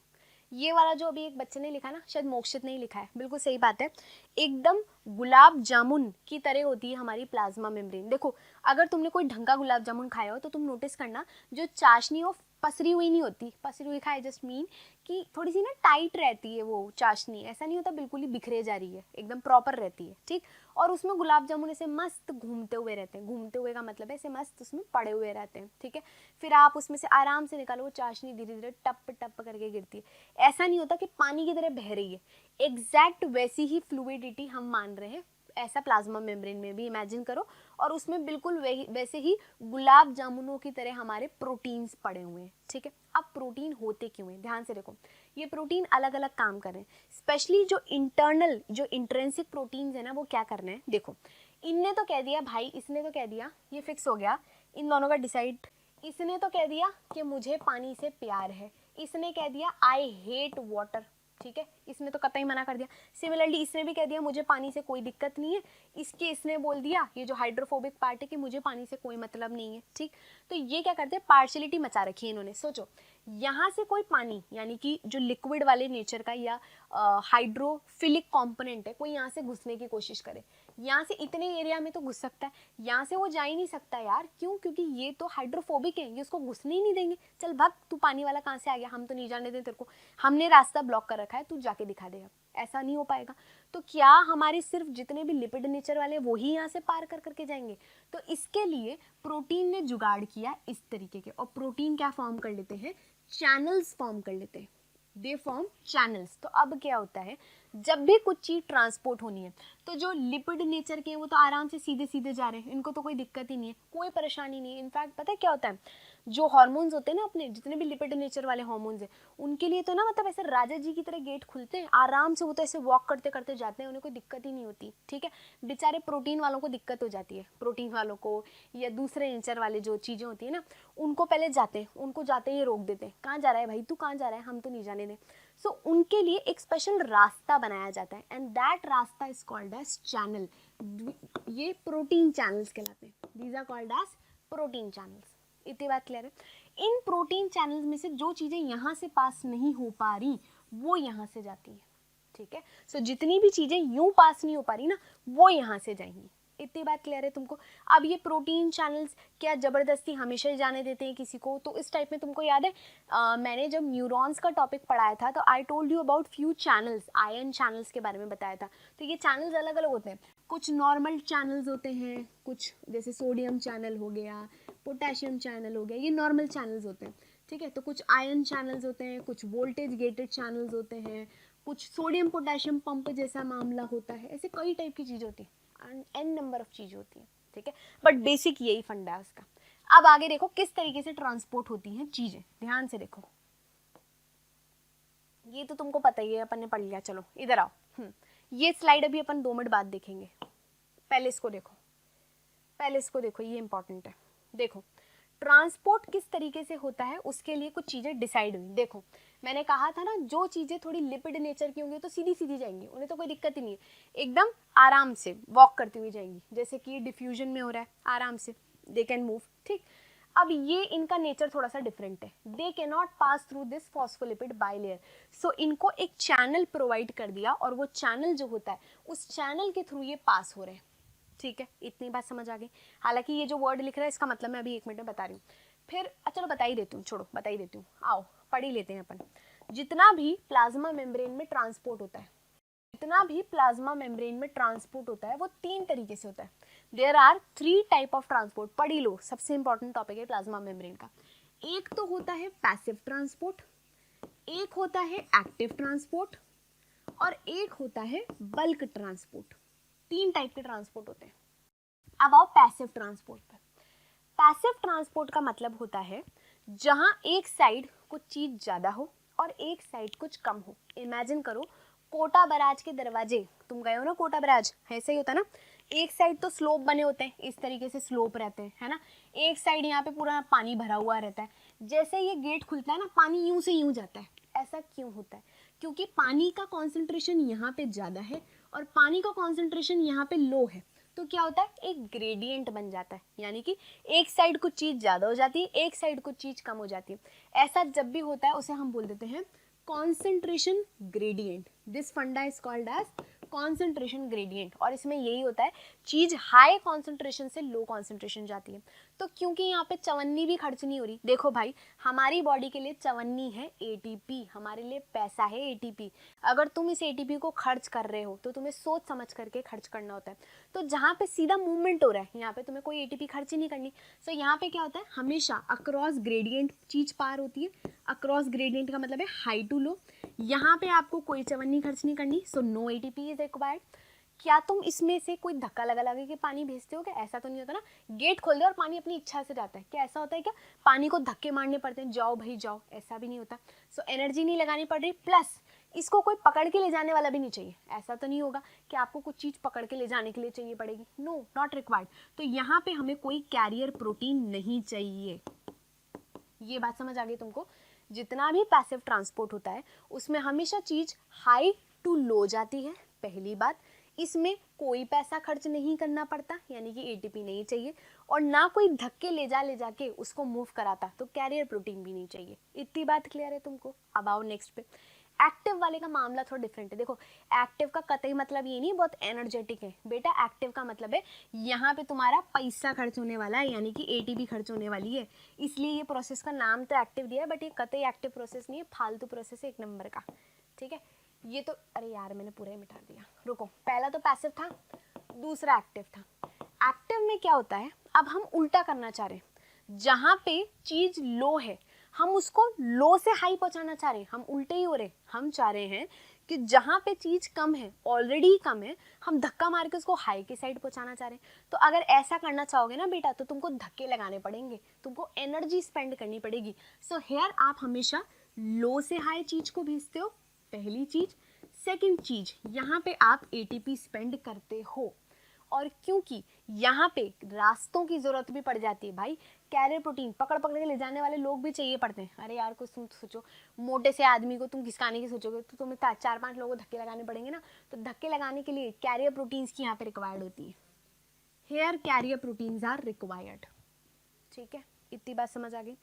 ये वाला जो अभी एक बच्चे ने लिखा ना, शायद मोक्षित नहीं लिखा है, बिल्कुल सही बात है, एकदम गुलाब जामुन की तरह होती है हमारी प्लाज्मा मेम्ब्रेन। देखो अगर तुमने कोई ढंग का गुलाब जामुन खाया हो तो तुम नोटिस करना जो चाशनी हो पसरी हुई नहीं होती। पसरी हुई खाए जस्ट मीन कि थोड़ी सी ना टाइट रहती है वो चाशनी, ऐसा नहीं होता बिल्कुल ही बिखरे जा रही है, एकदम प्रॉपर रहती है, ठीक। और उसमें गुलाब जामुन ऐसे मस्त घूमते हुए रहते हैं, घूमते हुए का मतलब है ऐसे मस्त उसमें पड़े हुए रहते हैं, ठीक है। फिर आप उसमें से आराम से निकालो, वो चाशनी धीरे धीरे टप टप करके गिरती है, ऐसा नहीं होता कि पानी की तरह बह रही है, एग्जैक्ट वैसी ही फ्लूइडिटी हम मान रहे हैं, ऐसा प्लाज्मा मेम्ब्रेन में भी इमेजिन करो और उसमें बिल्कुल वैसे ही गुलाब जामुनों की तरह हमारे प्रोटीन्स पड़े हुए हैं, ठीक है। अब प्रोटीन होते क्यों हैं, ध्यान से देखो, ये प्रोटीन अलग अलग काम कर रहे हैं, स्पेशली जो इंटरनल जो इंट्रिंसिक प्रोटीन्स है ना, वो क्या कर रहे हैं। देखो इनने तो कह दिया भाई, इसने तो कह दिया, ये फिक्स हो गया इन दोनों का डिसाइड, इसने तो कह दिया कि मुझे पानी से प्यार है, इसने कह दिया आई हेट वाटर, ठीक है, इसने तो कतई मना कर दिया। सिमिलरली इसने भी कह दिया मुझे पानी से कोई दिक्कत नहीं है, इसने बोल दिया, ये जो हाइड्रोफोबिक पार्ट है, कि मुझे पानी से कोई मतलब नहीं है, ठीक। तो ये क्या करते हैं, पार्शियलिटी मचा रखी है इन्होंने। सोचो यहाँ से कोई पानी यानी कि जो लिक्विड वाले नेचर का या हाइड्रोफिलिक कंपोनेंट है, कोई यहाँ से घुसने की कोशिश करे, यहाँ से इतने एरिया में तो घुस सकता है, यहाँ से वो जा ही नहीं सकता यार। क्यों? क्योंकि ये तो हाइड्रोफोबिक है, ये उसको घुसने ही नहीं देंगे। चल भाग, तू पानी वाला कहाँ से आ गया, हम तो नहीं जाने दें तेरे को, हमने रास्ता ब्लॉक कर रखा है, तू जाके दिखा दे। अब ऐसा नहीं हो पाएगा। तो क्या हमारे सिर्फ जितने भी लिपिड नेचर वाले वो ही यहाँ से पार कर करके जाएंगे? तो इसके लिए प्रोटीन ने जुगाड़ किया इस तरीके के, और प्रोटीन क्या फॉर्म कर लेते हैं, चैनल्स फॉर्म कर लेते हैं, दे फॉर्म चैनल्स। तो अब क्या होता है, जब भी कुछ चीज ट्रांसपोर्ट होनी है तो जो लिपिड नेचर के हैं वो तो आराम से सीधे सीधे जा रहे हैं, इनको तो कोई दिक्कत ही नहीं है, कोई परेशानी नहीं है। इनफैक्ट पता है क्या होता है, जो हार्मोन्स होते हैं ना, अपने जितने भी लिपिड नेचर वाले हार्मोन्स हैं, उनके लिए तो ना मतलब ऐसे राजा जी की तरह गेट खुलते हैं, आराम से वो तो ऐसे वॉक करते करते जाते हैं, उन्हें कोई दिक्कत ही नहीं होती, ठीक है। बेचारे प्रोटीन वालों को दिक्कत हो जाती है, प्रोटीन वालों को या दूसरे नेचर वाले जो चीज़ें होती है ना, उनको पहले जाते हैं, उनको जाते ही रोक देते हैं, कहाँ जा रहा है भाई तू, कहाँ जा रहा है, हम तो नहीं जाने दें। सो उनके लिए एक स्पेशल रास्ता बनाया जाता है, एंड दैट रास्ता इज कॉल्ड एज चैनल। ये प्रोटीन चैनल्स कहलाते हैं, these are called as protein channels. इतनी बात क्लियर है। इन प्रोटीन चैनल्स में से जो चीज़ें यहाँ से पास नहीं हो पा रही वो यहाँ से जाती है, ठीक है। सो जितनी भी चीज़ें यूँ पास नहीं हो पा रही ना, वो यहाँ से जाएंगी। इतनी बात क्लियर है तुमको? अब ये प्रोटीन चैनल्स क्या ज़बरदस्ती हमेशा ही जाने देते हैं किसी को? तो इस टाइप में तुमको याद है मैंने जब न्यूरॉन्स का टॉपिक पढ़ाया था तो I told you about few channels, ion channels के बारे में बताया था। तो ये चैनल्स अलग अलग होते हैं, कुछ नॉर्मल चैनल्स होते हैं, कुछ जैसे सोडियम चैनल हो गया, पोटेशियम चैनल हो गया, ये नॉर्मल चैनल्स होते हैं, ठीक है। तो कुछ आयन चैनल्स होते हैं, कुछ वोल्टेज गेटेड चैनल्स होते हैं, कुछ सोडियम पोटेशियम पंप जैसा मामला होता है, ऐसे कई टाइप की चीज़ होती है। n नंबर ऑफ चीज़ें होती हैं, ठीक है, बट बेसिक यही फंडा है उसका। अब आगे देखो किस तरीके से ट्रांसपोर्ट होती हैं चीज़ें, ध्यान से देखो, ये तो तुमको पता ही है, अपन ने पढ़ लिया। चलो इधर आओ, ये स्लाइड अभी अपन 2 मिनट बाद देखेंगे, पहले इसको देखो, पहले इसको देखो, ये इंपॉर्टेंट है। देखो ट्रांसपोर्ट किस तरीके से होता है, उसके लिए कुछ चीज़ें डिसाइड हुई। देखो मैंने कहा था ना, जो चीज़ें थोड़ी लिपिड नेचर की होंगी तो सीधी सीधी जाएंगी, उन्हें तो कोई दिक्कत ही नहीं है, एकदम आराम से वॉक करती हुई जाएंगी, जैसे कि डिफ्यूजन में हो रहा है, आराम से दे कैन मूव, ठीक। अब ये इनका नेचर थोड़ा सा डिफरेंट है, they can not pass through this phospholipid bilayer, so इनको एक चैनल प्रोवाइड कर दिया, और वो चैनल जो होता है उस चैनल के थ्रू ये पास हो रहे हैं, ठीक है, इतनी बात समझ आ गई। हालांकि ये जो वर्ड लिख रहा है इसका मतलब मैं अभी 1 मिनट में बता रही हूँ, फिर चलो बता ही देती हूँ, छोड़ो बता ही देती हूँ, आओ पढ़ ही लेते हैं अपन। जितना भी प्लाज्मा मेम्ब्रेन में ट्रांसपोर्ट होता है, जितना भी प्लाज्मा मेम्ब्रेन में ट्रांसपोर्ट होता है वो 3 तरीके से होता है। There are 3 type of transport, पढ़ ही लो, सबसे इंपॉर्टेंट टॉपिक है प्लाज्मा मेम्ब्रेन का। एक तो होता है पैसिव ट्रांसपोर्ट, एक होता है एक्टिव ट्रांसपोर्ट, और एक होता है बल्क ट्रांसपोर्ट। 3 टाइप के ट्रांसपोर्ट होते हैं। अब आओ पैसिव ट्रांसपोर्ट पर। पैसिव ट्रांसपोर्ट का मतलब होता है जहां एक साइड कुछ चीज ज्यादा हो और एक साइड कुछ कम हो। इमेजिन करो कोटा बराज के दरवाजे, तुम गए हो ना कोटा बराज, ऐसे ही होता है ना, एक साइड तो स्लोप बने होते हैं, इस तरीके से स्लोप रहते हैं, है ना, एक साइड यहाँ पे पूरा पानी भरा हुआ रहता है। जैसे ये गेट खुलता है ना, पानी यूं से यूं जाता है। ऐसा क्यों होता है? क्योंकि पानी का कॉन्सेंट्रेशन यहाँ पे ज्यादा है और पानी का कॉन्सेंट्रेशन यहाँ पे लो है, तो क्या होता है, एक ग्रेडियंट बन जाता है, यानी कि एक साइड कुछ चीज ज्यादा हो जाती है, एक साइड कुछ चीज कम हो जाती है। ऐसा जब भी होता है उसे हम बोल देते हैं concentration gradient. This funda is called as concentration gradient, और इसमें यही होता है, चीज हाई कॉन्सेंट्रेशन से लो कॉन्सेंट्रेशन जाती है। तो क्योंकि यहाँ पे चवन्नी भी खर्च नहीं हो रही, देखो भाई हमारी बॉडी के लिए चवन्नी है एटीपी, हमारे लिए पैसा है एटीपी। अगर तुम इस एटीपी को खर्च कर रहे हो तो तुम्हें सोच समझ करके खर्च करना होता है। तो जहाँ पे सीधा मूवमेंट हो रहा है यहाँ पे तुम्हें कोई एटीपी खर्च ही नहीं करनी। सो यहाँ पे क्या होता है, हमेशा अक्रॉस ग्रेडियंट चीज पार होती है। अक्रॉस ग्रेडियंट का मतलब है हाई टू लो। यहाँ पे आपको कोई चवन्नी खर्च नहीं करनी, so no ATP is required. क्या तुम इसमें से कोई धक्का लगा लगा के पानी भेजते हो क्या? ऐसा तो नहीं होता ना, गेट खोल दे और पानी अपनी इच्छा से जाता है क्या? ऐसा होता है क्या? पानी को धक्के मारने पड़ते हैं, जाओ भाई जाओ, ऐसा भी नहीं होता। सो एनर्जी नहीं लगानी पड़ रही, प्लस इसको कोई पकड़ के ले जाने वाला भी नहीं चाहिए। ऐसा तो नहीं होगा कि आपको कुछ चीज पकड़ के ले जाने के लिए चाहिए पड़ेगी, नो, नॉट रिक्वायर्ड। तो यहाँ पे हमें कोई कैरियर प्रोटीन नहीं चाहिए। ये बात समझ आ गई तुमको? जितना भी पैसिव ट्रांसपोर्ट होता है उसमें हमेशा चीज हाई टू लो जाती है, पहली बात। इसमें कोई पैसा खर्च नहीं करना पड़ता, यानी कि एटीपी नहीं चाहिए, और ना कोई धक्के ले जाके उसको मूव कराता, तो कैरियर प्रोटीन भी नहीं चाहिए। इतनी बात क्लियर है तुमको? अब आओ नेक्स्ट पे। एक्टिव वाले का मामला थोड़ा डिफरेंट है। देखो एक्टिव का कतई मतलब ये नहीं बहुत एनर्जेटिक है बेटा, एक्टिव का मतलब है यहाँ पे तुम्हारा पैसा खर्च होने वाला है, यानी कि एटीपी खर्च होने वाली है, इसलिए ये प्रोसेस का नाम तो एक्टिव दिया है, बट ये कतई एक्टिव प्रोसेस नहीं है, फालतू प्रोसेस है 1 नंबर का, ठीक है। ये तो अरे यार मैंने पूरा ही मिटा दिया, रुको। पहला तो पैसिव था, दूसरा एक्टिव था। एक्टिव में क्या होता है, अब हम उल्टा करना चाह रहे हैं, जहां पे चीज लो है हम उसको लो से हाई पहुंचाना चाह रहे हैं, हम उल्टे ही हो रहे। हम चाह रहे हैं कि जहां पे चीज कम है, ऑलरेडी कम है, हम धक्का मार के उसको हाई की साइड पहुंचाना चाह रहे हैं। तो अगर ऐसा करना चाहोगे ना बेटा, तो तुमको धक्के लगाने पड़ेंगे, तुमको एनर्जी स्पेंड करनी पड़ेगी। सो हेयर आप हमेशा लो से हाई चीज को भेजते हो, पहली चीज। सेकेंड चीज, यहाँ पे आप एटीपी स्पेंड करते हो, और क्योंकि यहाँ पे रास्तों की जरूरत भी पड़ जाती है भाई, कैरियर प्रोटीन पकड़ पकड़ के ले जाने वाले लोग भी चाहिए पड़ते हैं। अरे यार कुछ तुम सोचो, मोटे से आदमी को तुम खिसकाने की सोचोगे तो तुम्हें 4-5 लोगों को धक्के लगाने पड़ेंगे ना, तो धक्के लगाने के लिए कैरियर प्रोटीन्स की यहाँ पे रिक्वायर्ड होती है। Here carrier proteins are required, ठीक है, इतनी बात समझ आ गई।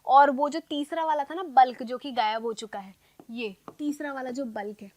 और वो जो तीसरा वाला था ना बल्क, जो कि गायब हो चुका है, ये तीसरा वाला जो बल्क है,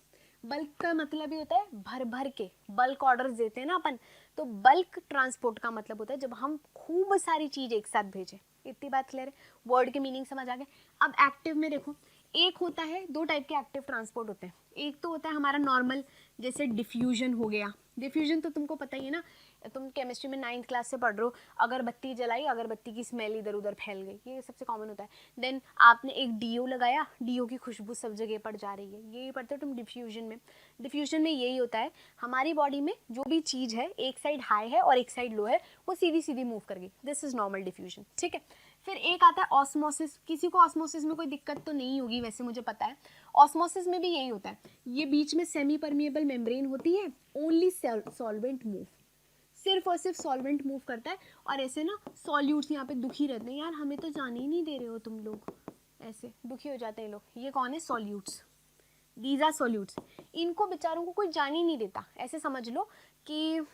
बल्क का मतलब ये होता है भर भर के, बल्क ऑर्डर्स देते हैं ना अपन, तो बल्क ट्रांसपोर्ट का मतलब होता है जब हम खूब सारी चीज एक साथ भेजें। इतनी बात क्लियर है? वर्ड के मीनिंग समझ आ गए? अब एक्टिव में देखो, एक होता है, 2 टाइप के एक्टिव ट्रांसपोर्ट होते हैं। एक तो होता है हमारा नॉर्मल, जैसे डिफ्यूजन हो गया। डिफ्यूजन तो तुमको पता ही है ना, तुम केमिस्ट्री में 9th क्लास से पढ़ रहे हो, अगरबत्ती जलाई, अगरबत्ती की स्मेल इधर उधर फैल गई, ये सबसे कॉमन होता है। देन आपने एक डीओ लगाया, डीओ की खुशबू सब जगह पड़ जा रही है, यही पढ़ते हो तुम डिफ्यूजन में। डिफ्यूजन में यही होता है, हमारी बॉडी में जो भी चीज़ है एक साइड हाई है और एक साइड लो है, वो सीधी सीधी मूव कर गई, दिस इज नॉर्मल डिफ्यूजन, ठीक है। फिर एक आता है ऑस्मोसिस। किसी को ऑस्मोसिस में कोई दिक्कत तो नहीं होगी वैसे, मुझे पता है। ऑस्मोसिस में भी यही होता है, ये बीच में सेमी परमिएबल मेम्ब्रेन होती है, ओनली सॉल्वेंट मूव, सिर्फ और सिर्फ सॉल्वेंट मूव करता है। और ऐसे ना सॉल्यूट्स यहाँ पे दुखी रहते हैं, यार हमें तो जाने ही नहीं दे रहे हो तुम लोग, ऐसे दुखी हो जाते हैं लोग। ये कौन है? Solutes, these are solutes. इनको बेचारों को कोई जान ही नहीं देता। ऐसे समझ लो कि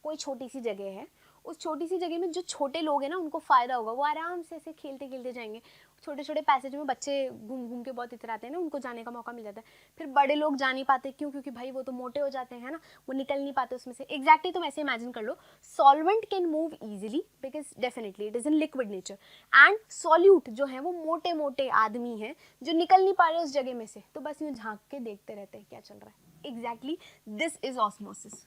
कोई छोटी सी जगह है, उस छोटी सी जगह में जो छोटे लोग हैं ना उनको फ़ायदा होगा, वो आराम से ऐसे खेलते खेलते जाएंगे। छोटे छोटे पैसेज में बच्चे घूम घूम के बहुत इतराते हैं ना, उनको जाने का मौका मिल जाता है। फिर बड़े लोग जा नहीं पाते, क्यों? क्योंकि भाई वो तो मोटे हो जाते हैं ना, वो निकल नहीं पाते उसमें से। एग्जैक्टली तुम ऐसे इमेजिन कर लो, solvent can move easily because definitely it is in liquid nature, and solute जो है वो मोटे मोटे आदमी हैं जो निकल नहीं पा रहे उस जगह में से, तो बस यूँ झाँक के देखते रहते हैं क्या चल रहा है। एग्जैक्टली दिस इज ऑस्मोसिस,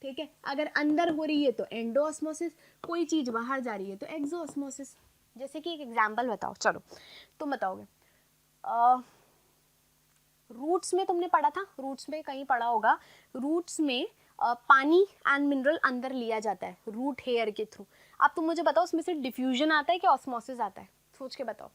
ठीक है। अगर अंदर हो रही है तो एंडोऑस्मोसिस, कोई चीज बाहर जा रही है तो एक्सोऑस्मोसिस। जैसे कि एक एग्जांपल बताओ, चलो तुम बताओगे। रूट्स में तुमने पढ़ा था, रूट्स में कहीं पढ़ा होगा, रूट्स में पानी एंड मिनरल अंदर लिया जाता है रूट हेयर के थ्रू। अब तुम मुझे बताओ उसमें से डिफ्यूजन आता है कि ऑस्मोसिस आता है? सोच के बताओ।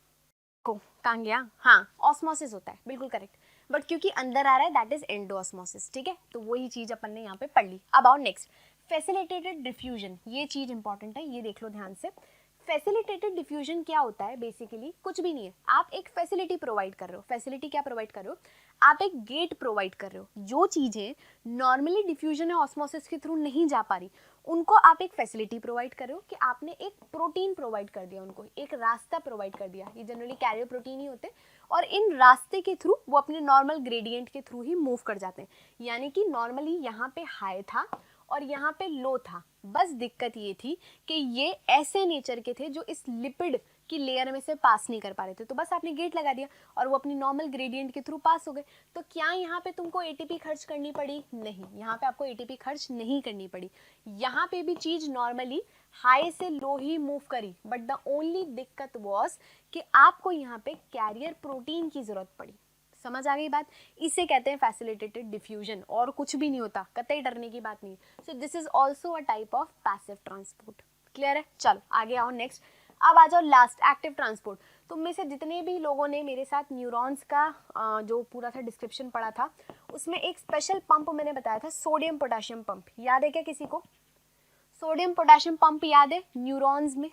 को कहाँ गया? हाँ, ऑस्मोसिस होता है, बिल्कुल करेक्ट। बट क्योंकि अंदर आ रहा है दैट इज एंडोऑस्मोसिस, ठीक है। तो वही चीज अपन ने यहाँ पे पढ़ ली। अब आओ नेक्स्ट, फैसिलिटेटेड डिफ्यूजन। ये चीज इंपॉर्टेंट है, ये देख लो ध्यान से। फैसिलिटेटेड डिफ्यूजन क्या होता है? बेसिकली कुछ भी नहीं है, आप एक फैसिलिटी प्रोवाइड कर रहे हो। फैसिलिटी क्या प्रोवाइड कर रहे हो? आप एक गेट प्रोवाइड कर रहे हो। जो चीजें नॉर्मली डिफ्यूजन या ऑस्मोसिस के थ्रू नहीं जा पा रही, उनको आप एक फैसिलिटी प्रोवाइड कर रहे हो कि आपने एक प्रोटीन प्रोवाइड कर दिया, उनको एक रास्ता प्रोवाइड कर दिया। ये जनरली कैरियर प्रोटीन ही होते हैं, और इन रास्ते के थ्रू वो अपने नॉर्मल ग्रेडियंट के थ्रू ही मूव कर जाते हैं। यानी कि नॉर्मली यहाँ पे हाई था और यहाँ पे लो था, बस दिक्कत ये थी कि ये ऐसे नेचर के थे जो इस लिपिड की लेयर में से पास नहीं कर पा रहे थे, तो बस आपने गेट लगा दिया और वो अपनी नॉर्मल ग्रेडियंट के थ्रू पास हो गए। तो क्या यहाँ पे तुमको एटीपी खर्च करनी पड़ी? नहीं, यहाँ पे आपको एटीपी खर्च नहीं करनी पड़ी। यहाँ पे भी चीज नॉर्मली हाई से लो ही मूव करी, बट द ओनली दिक्कत वॉज कि आपको यहाँ पे कैरियर प्रोटीन की जरूरत पड़ी। समझ आ गई बात? इसे कहते हैं फैसिलिटेटेड डिफ्यूजन, और कुछ भी नहीं होता, कतई डरने की बात नहीं। So this is also a type of passive transport. Clear है? चलो आगे आओ नेक्स्ट। अब आ जाओ लास्ट, एक्टिव ट्रांसपोर्ट। तुम में से जितने भी लोगों ने मेरे साथ न्यूरॉन्स का जो पूरा था डिस्क्रिप्शन पढ़ा था, उसमें एक स्पेशल पंप मैंने बताया था, सोडियम पोटेशियम पंप। याद है क्या किसी को? सोडियम पोटेशियम पंप याद है न्यूरॉन्स में?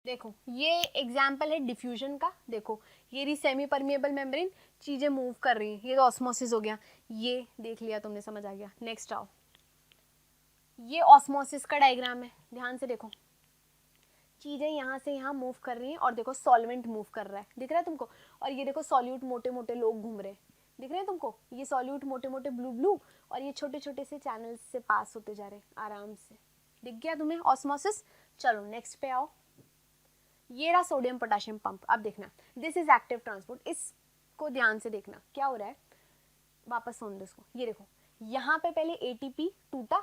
देखो ये एग्जाम्पल है डिफ्यूजन का। देखो ये रही सेमी परमिएबल मेम्ब्रेन, चीजें मूव कर रही हैं, ये तो ऑस्मोसिस हो गया, ये देख लिया तुमने, समझ आ गया। नेक्स्ट आओ, ये ऑस्मोसिस का डायग्राम है, ध्यान से देखो। चीजें यहाँ से यहाँ मूव कर रही हैं, और देखो सॉल्वेंट मूव कर रहा है, दिख रहा है तुमको? और ये देखो सॉल्यूट मोटे मोटे लोग घूम रहे हैं, दिख रहे हैं तुमको? ये सॉल्यूट मोटे मोटे ब्लू ब्लू, और ये छोटे छोटे से चैनल्स से पास होते जा रहे हैं आराम से। दिख गया तुम्हें ऑस्मोसिस? चलो नेक्स्ट पे आओ। ये रहा सोडियम पोटेशियम पंप। अब देखना, दिस इज एक्टिव ट्रांसपोर्ट। इसको ध्यान से देखना क्या हो रहा है। वापस सुन दो इसको। ये देखो यहाँ पे पहले एटीपी टूटा,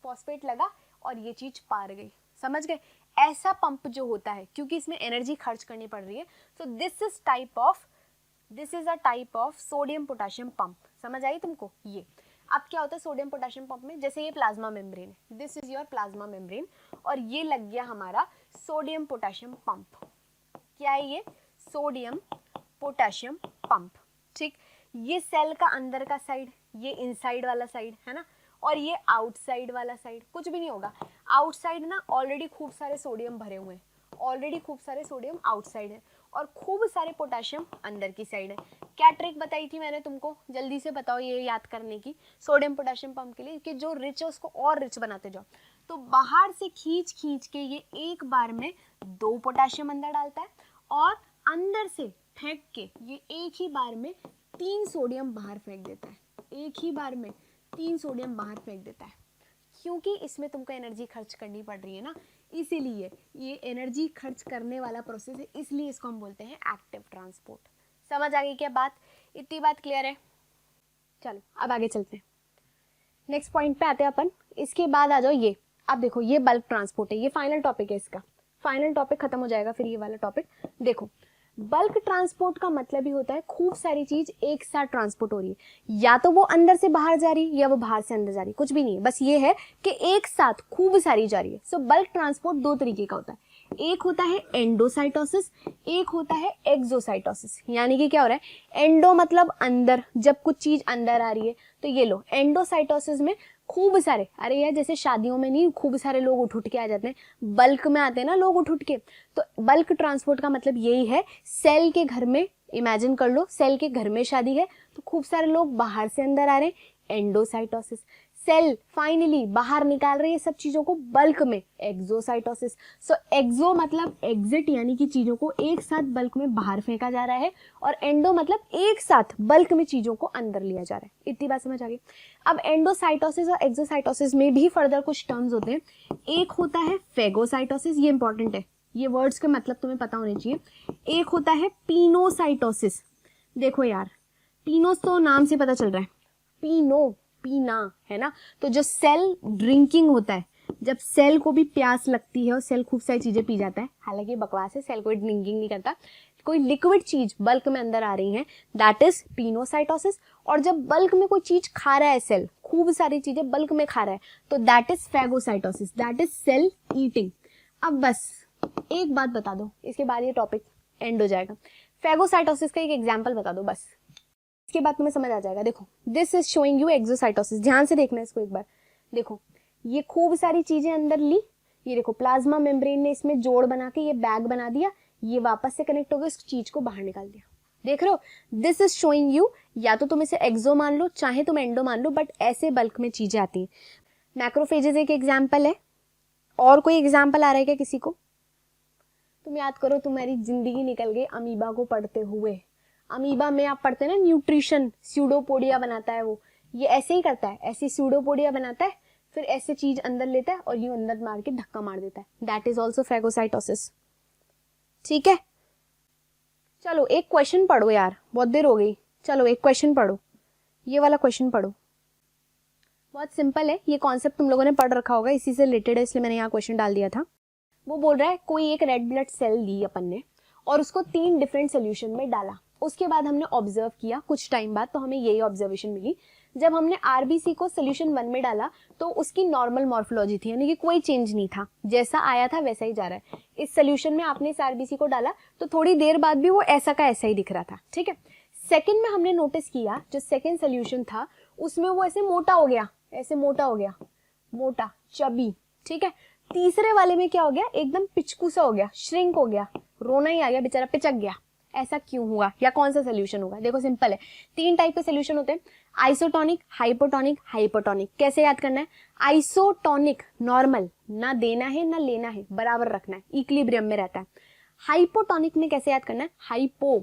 फॉस्फेट लगा, और ये चीज पार गई। समझ गए? ऐसा पंप जो होता है, क्योंकि इसमें एनर्जी खर्च करनी पड़ रही है, so this is a type of sodium potassium pump. समझ आई तुमको? ये अब क्या होता है सोडियम पोटेशियम पंप में, जैसे ये प्लाज्मा मेम्ब्रेन है, this is your plasma membrane, और ये लग गया हमारा सोडियम पोटेशियम पंप। क्या है ये? सोडियम पोटेशियम पंप, ठीक। ये सेल का अंदर का साइड, ये इनसाइड वाला साइड है ना, और ये आउटसाइड वाला साइड। कुछ भी नहीं होगा, आउटसाइड ना ऑलरेडी खूब सारे सोडियम भरे हुए हैं, ऑलरेडी खूब सारे सोडियम आउटसाइड है, और खूब सारे पोटेशियम अंदर की साइड है। क्या ट्रिक बताई थी मैंने तुमको? जल्दी से बताओ ये याद करने की, सोडियम पोटेशियम पंप के लिए, कि जो रिच है उसको और रिच बनाते जाओ। तो बाहर से खींच खींच के ये एक बार में 2 पोटेशियम अंदर डालता है, और अंदर से फेंक के ये एक ही बार में 3 सोडियम बाहर फेंक देता है। एक ही बार में 3 सोडियम बाहर फेंक देता है, क्योंकि इसमें तुमको एनर्जी खर्च करनी पड़ रही है ना, इसीलिए ये एनर्जी खर्च करने वाला प्रोसेस है, इसलिए इसको हम बोलते हैं एक्टिव ट्रांसपोर्ट। समझ आ गई क्या बात? इतनी बात क्लियर है? चलो अब आगे चलते हैं। नेक्स्ट पॉइंट पे आते हैं अपन। इसके बाद आ जाओ ये, अब देखो ये बल्क ट्रांसपोर्ट है, ये फाइनल टॉपिक है, इसका फाइनल टॉपिक खत्म हो जाएगा फिर ये वाला टॉपिक। देखो बल्क ट्रांसपोर्ट का मतलब ही होता है खूब सारी चीज एक साथ ट्रांसपोर्ट हो रही है, या तो वो अंदर से बाहर जा रही है या वो बाहर से अंदर जा रही है, कुछ भी नहीं है, बस ये है कि एक साथ खूब सारी जा रही है। सो बल्क ट्रांसपोर्ट दो तरीके का होता है, एक होता है एंडोसाइटोसिस, एक होता है एक्सोसाइटोसिस। यानी कि क्या हो रहा है, एंडो मतलब अंदर, जब कुछ चीज अंदर आ रही है, तो ये लो एंडोसाइटोसिस में खूब सारे, अरे यार जैसे शादियों में नहीं खूब सारे लोग उठ के आ जाते हैं, बल्क में आते हैं ना लोग उठ के, तो बल्क ट्रांसपोर्ट का मतलब यही है, सेल के घर में, इमेजिन कर लो सेल के घर में शादी है तो खूब सारे लोग बाहर से अंदर आ रहे हैं, एंडोसाइटोसिस। सेल फाइनली बाहर निकाल रही है सब चीजों को बल्क में, एक्सोसाइटोसिस। सो एक्सो मतलब एग्जिट, यानी कि चीजों को एक साथ बल्क में बाहर फेंका जा रहा है, और एंडो मतलब एक साथ बल्क में चीजों को अंदर लिया जा रहा है। इतनी बात समझ आ गई। अब एंडोसाइटोसिस और एक्सोसाइटोसिस में भी फर्दर कुछ टर्म्स होते हैं। एक होता है फेगोसाइटोसिस, ये इंपॉर्टेंट है, ये वर्ड्स के मतलब तुम्हें पता होने चाहिए। एक होता है पिनोसाइटोसिस। देखो यार पिनोस तो नाम से पता चल रहा है, पीनो पीना है ना, तो जो सेल ड्रिंकिंग होता है, जब सेल को भी प्यास लगती है और सेल खूब सारी चीजें पी जाता है, हालांकि बकवास है, सेल कोई ड्रिंकिंग नहीं करता, कोई लिक्विड चीज बल्क में अंदर आ रही है, दैट इज पिनोसाइटोसिस। और जब बल्क में कोई चीज खा रहा है सेल, खूब सारी चीजें बल्क में खा रहा है, तो that is phagocytosis, that is cell eating. अब बस एक बात बता दो, इसके बाद ये टॉपिक एंड हो जाएगा। फेगोसाइटोसिस का एक एग्जाम्पल बता दो बस, इसके बाद तुम्हें समझ आ जाएगा। देखो this is showing you exocytosis, ध्यान से देखना इसको एक बार। देखो ये खूब सारी चीजें अंदर ली, ये देखो प्लाज्मा मेम्ब्रेन ने इसमें जोड़ बना के ये बैग बना दिया, ये वापस से कनेक्ट हो गया, इस चीज को बाहर निकाल दिया। देख रहे हो, दिस इज शोइंग यू, या तो तुम इसे एक्सो मान लो चाहे तुम एंडो मान लो, बट ऐसे बल्क में चीजें आती हैं। मैक्रोफेजेस एक एग्जाम्पल है, और कोई एग्जाम्पल आ रहा है क्या किसी को? तुम याद करो, तुम्हारी जिंदगी निकल गई अमीबा को पढ़ते हुए। अमीबा में आप पढ़ते हैं ना न्यूट्रिशन, स्यूडोपोडिया बनाता है वो, ये ऐसे ही करता है, ऐसी स्यूडोपोडिया बनाता है, फिर ऐसे चीज अंदर लेता है और यूं अंदर मार के धक्का मार देता है, दैट इज ऑल्सो फेगोसाइटोसिस। ठीक है, चलो एक क्वेश्चन पढ़ो यार, बहुत देर हो गई, चलो एक क्वेश्चन पढ़ो, ये वाला क्वेश्चन पढ़ो, बहुत सिंपल है, ये कॉन्सेप्ट तुम लोगों ने पढ़ रखा होगा, इसी से रिलेटेड है, इसलिए मैंने यहाँ क्वेश्चन डाल दिया था। वो बोल रहा है कोई एक रेड ब्लड सेल ली अपन ने और उसको 3 डिफरेंट सोल्यूशन में डाला, उसके बाद हमने ऑब्जर्व किया कुछ टाइम बाद, तो हमें यही ऑब्जर्वेशन मिली, जब हमने आरबीसी को सोल्यूशन 1 में डाला तो उसकी नॉर्मल मॉर्फोलॉजी थी, यानी कि कोई चेंज नहीं था, जैसा आया था वैसा ही जा रहा है। इस सोल्यूशन में आपने इस आरबीसी को डाला तो थोड़ी देर बाद भी वो ऐसा का ऐसा ही दिख रहा था। ठीक है, सेकंड में हमने नोटिस किया, जो सेकंड सोल्यूशन था उसमें वो ऐसे मोटा हो गया, ऐसे मोटा हो गया, मोटा चबी। ठीक है, तीसरे वाले में क्या हो गया, एकदम पिचकू सा हो गया, श्रिंक हो गया, रोना ही आ गया, बेचारा पिचक गया। ऐसा क्यों हुआ, या कौन सा सोल्यूशन होगा? देखो सिंपल है, 3 टाइप के सोल्यूशन होते हैं, आइसोटोनिक, हाइपोटोनिक, हाइपोटोनिक। कैसे याद करना है? आइसोटोनिक नॉर्मल, ना देना है ना लेना है, बराबर रखना है, इक्विलिब्रियम में रहता है। हाइपोटोनिक में कैसे याद करना है? हाइपो,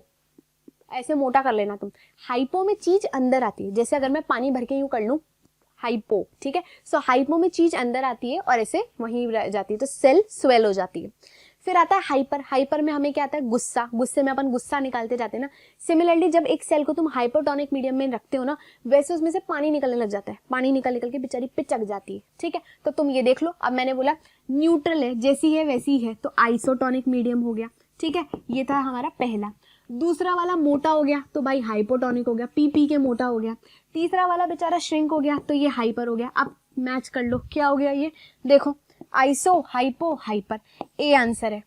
ऐसे मोटा कर लेना तुम, हाइपो में चीज अंदर आती है, जैसे अगर मैं पानी भर के यूं कर लूं हाइपो, ठीक है, सो हाइपो में चीज अंदर आती है और ऐसे वहीं रह जाती है, तो सेल स्वेल हो जाती है। फिर आता है हाइपर, हाइपर में हमें क्या आता है? गुस्सा, गुस्से में अपन गुस्सा निकालते जाते हैं ना। सिमिलरली जब एक सेल को तुम हाइपोटोनिक मीडियम में रखते हो ना, वैसे उसमें से पानी निकलने लग जाता है, पानी निकल निकल के बेचारी पिचक जाती है। ठीक है, तो तुम ये देख लो, अब मैंने बोला न्यूट्रल है, जैसी है वैसी है, तो आइसोटोनिक मीडियम हो गया। ठीक है, ये था हमारा पहला। दूसरा वाला मोटा हो गया तो भाई हाइपोटोनिक हो गया, पी पी के मोटा हो गया। तीसरा वाला बेचारा श्रिंक हो गया तो ये हाइपर हो गया। अब मैच कर लो क्या हो गया, ये देखो iso, hypo, hyper, A answer है।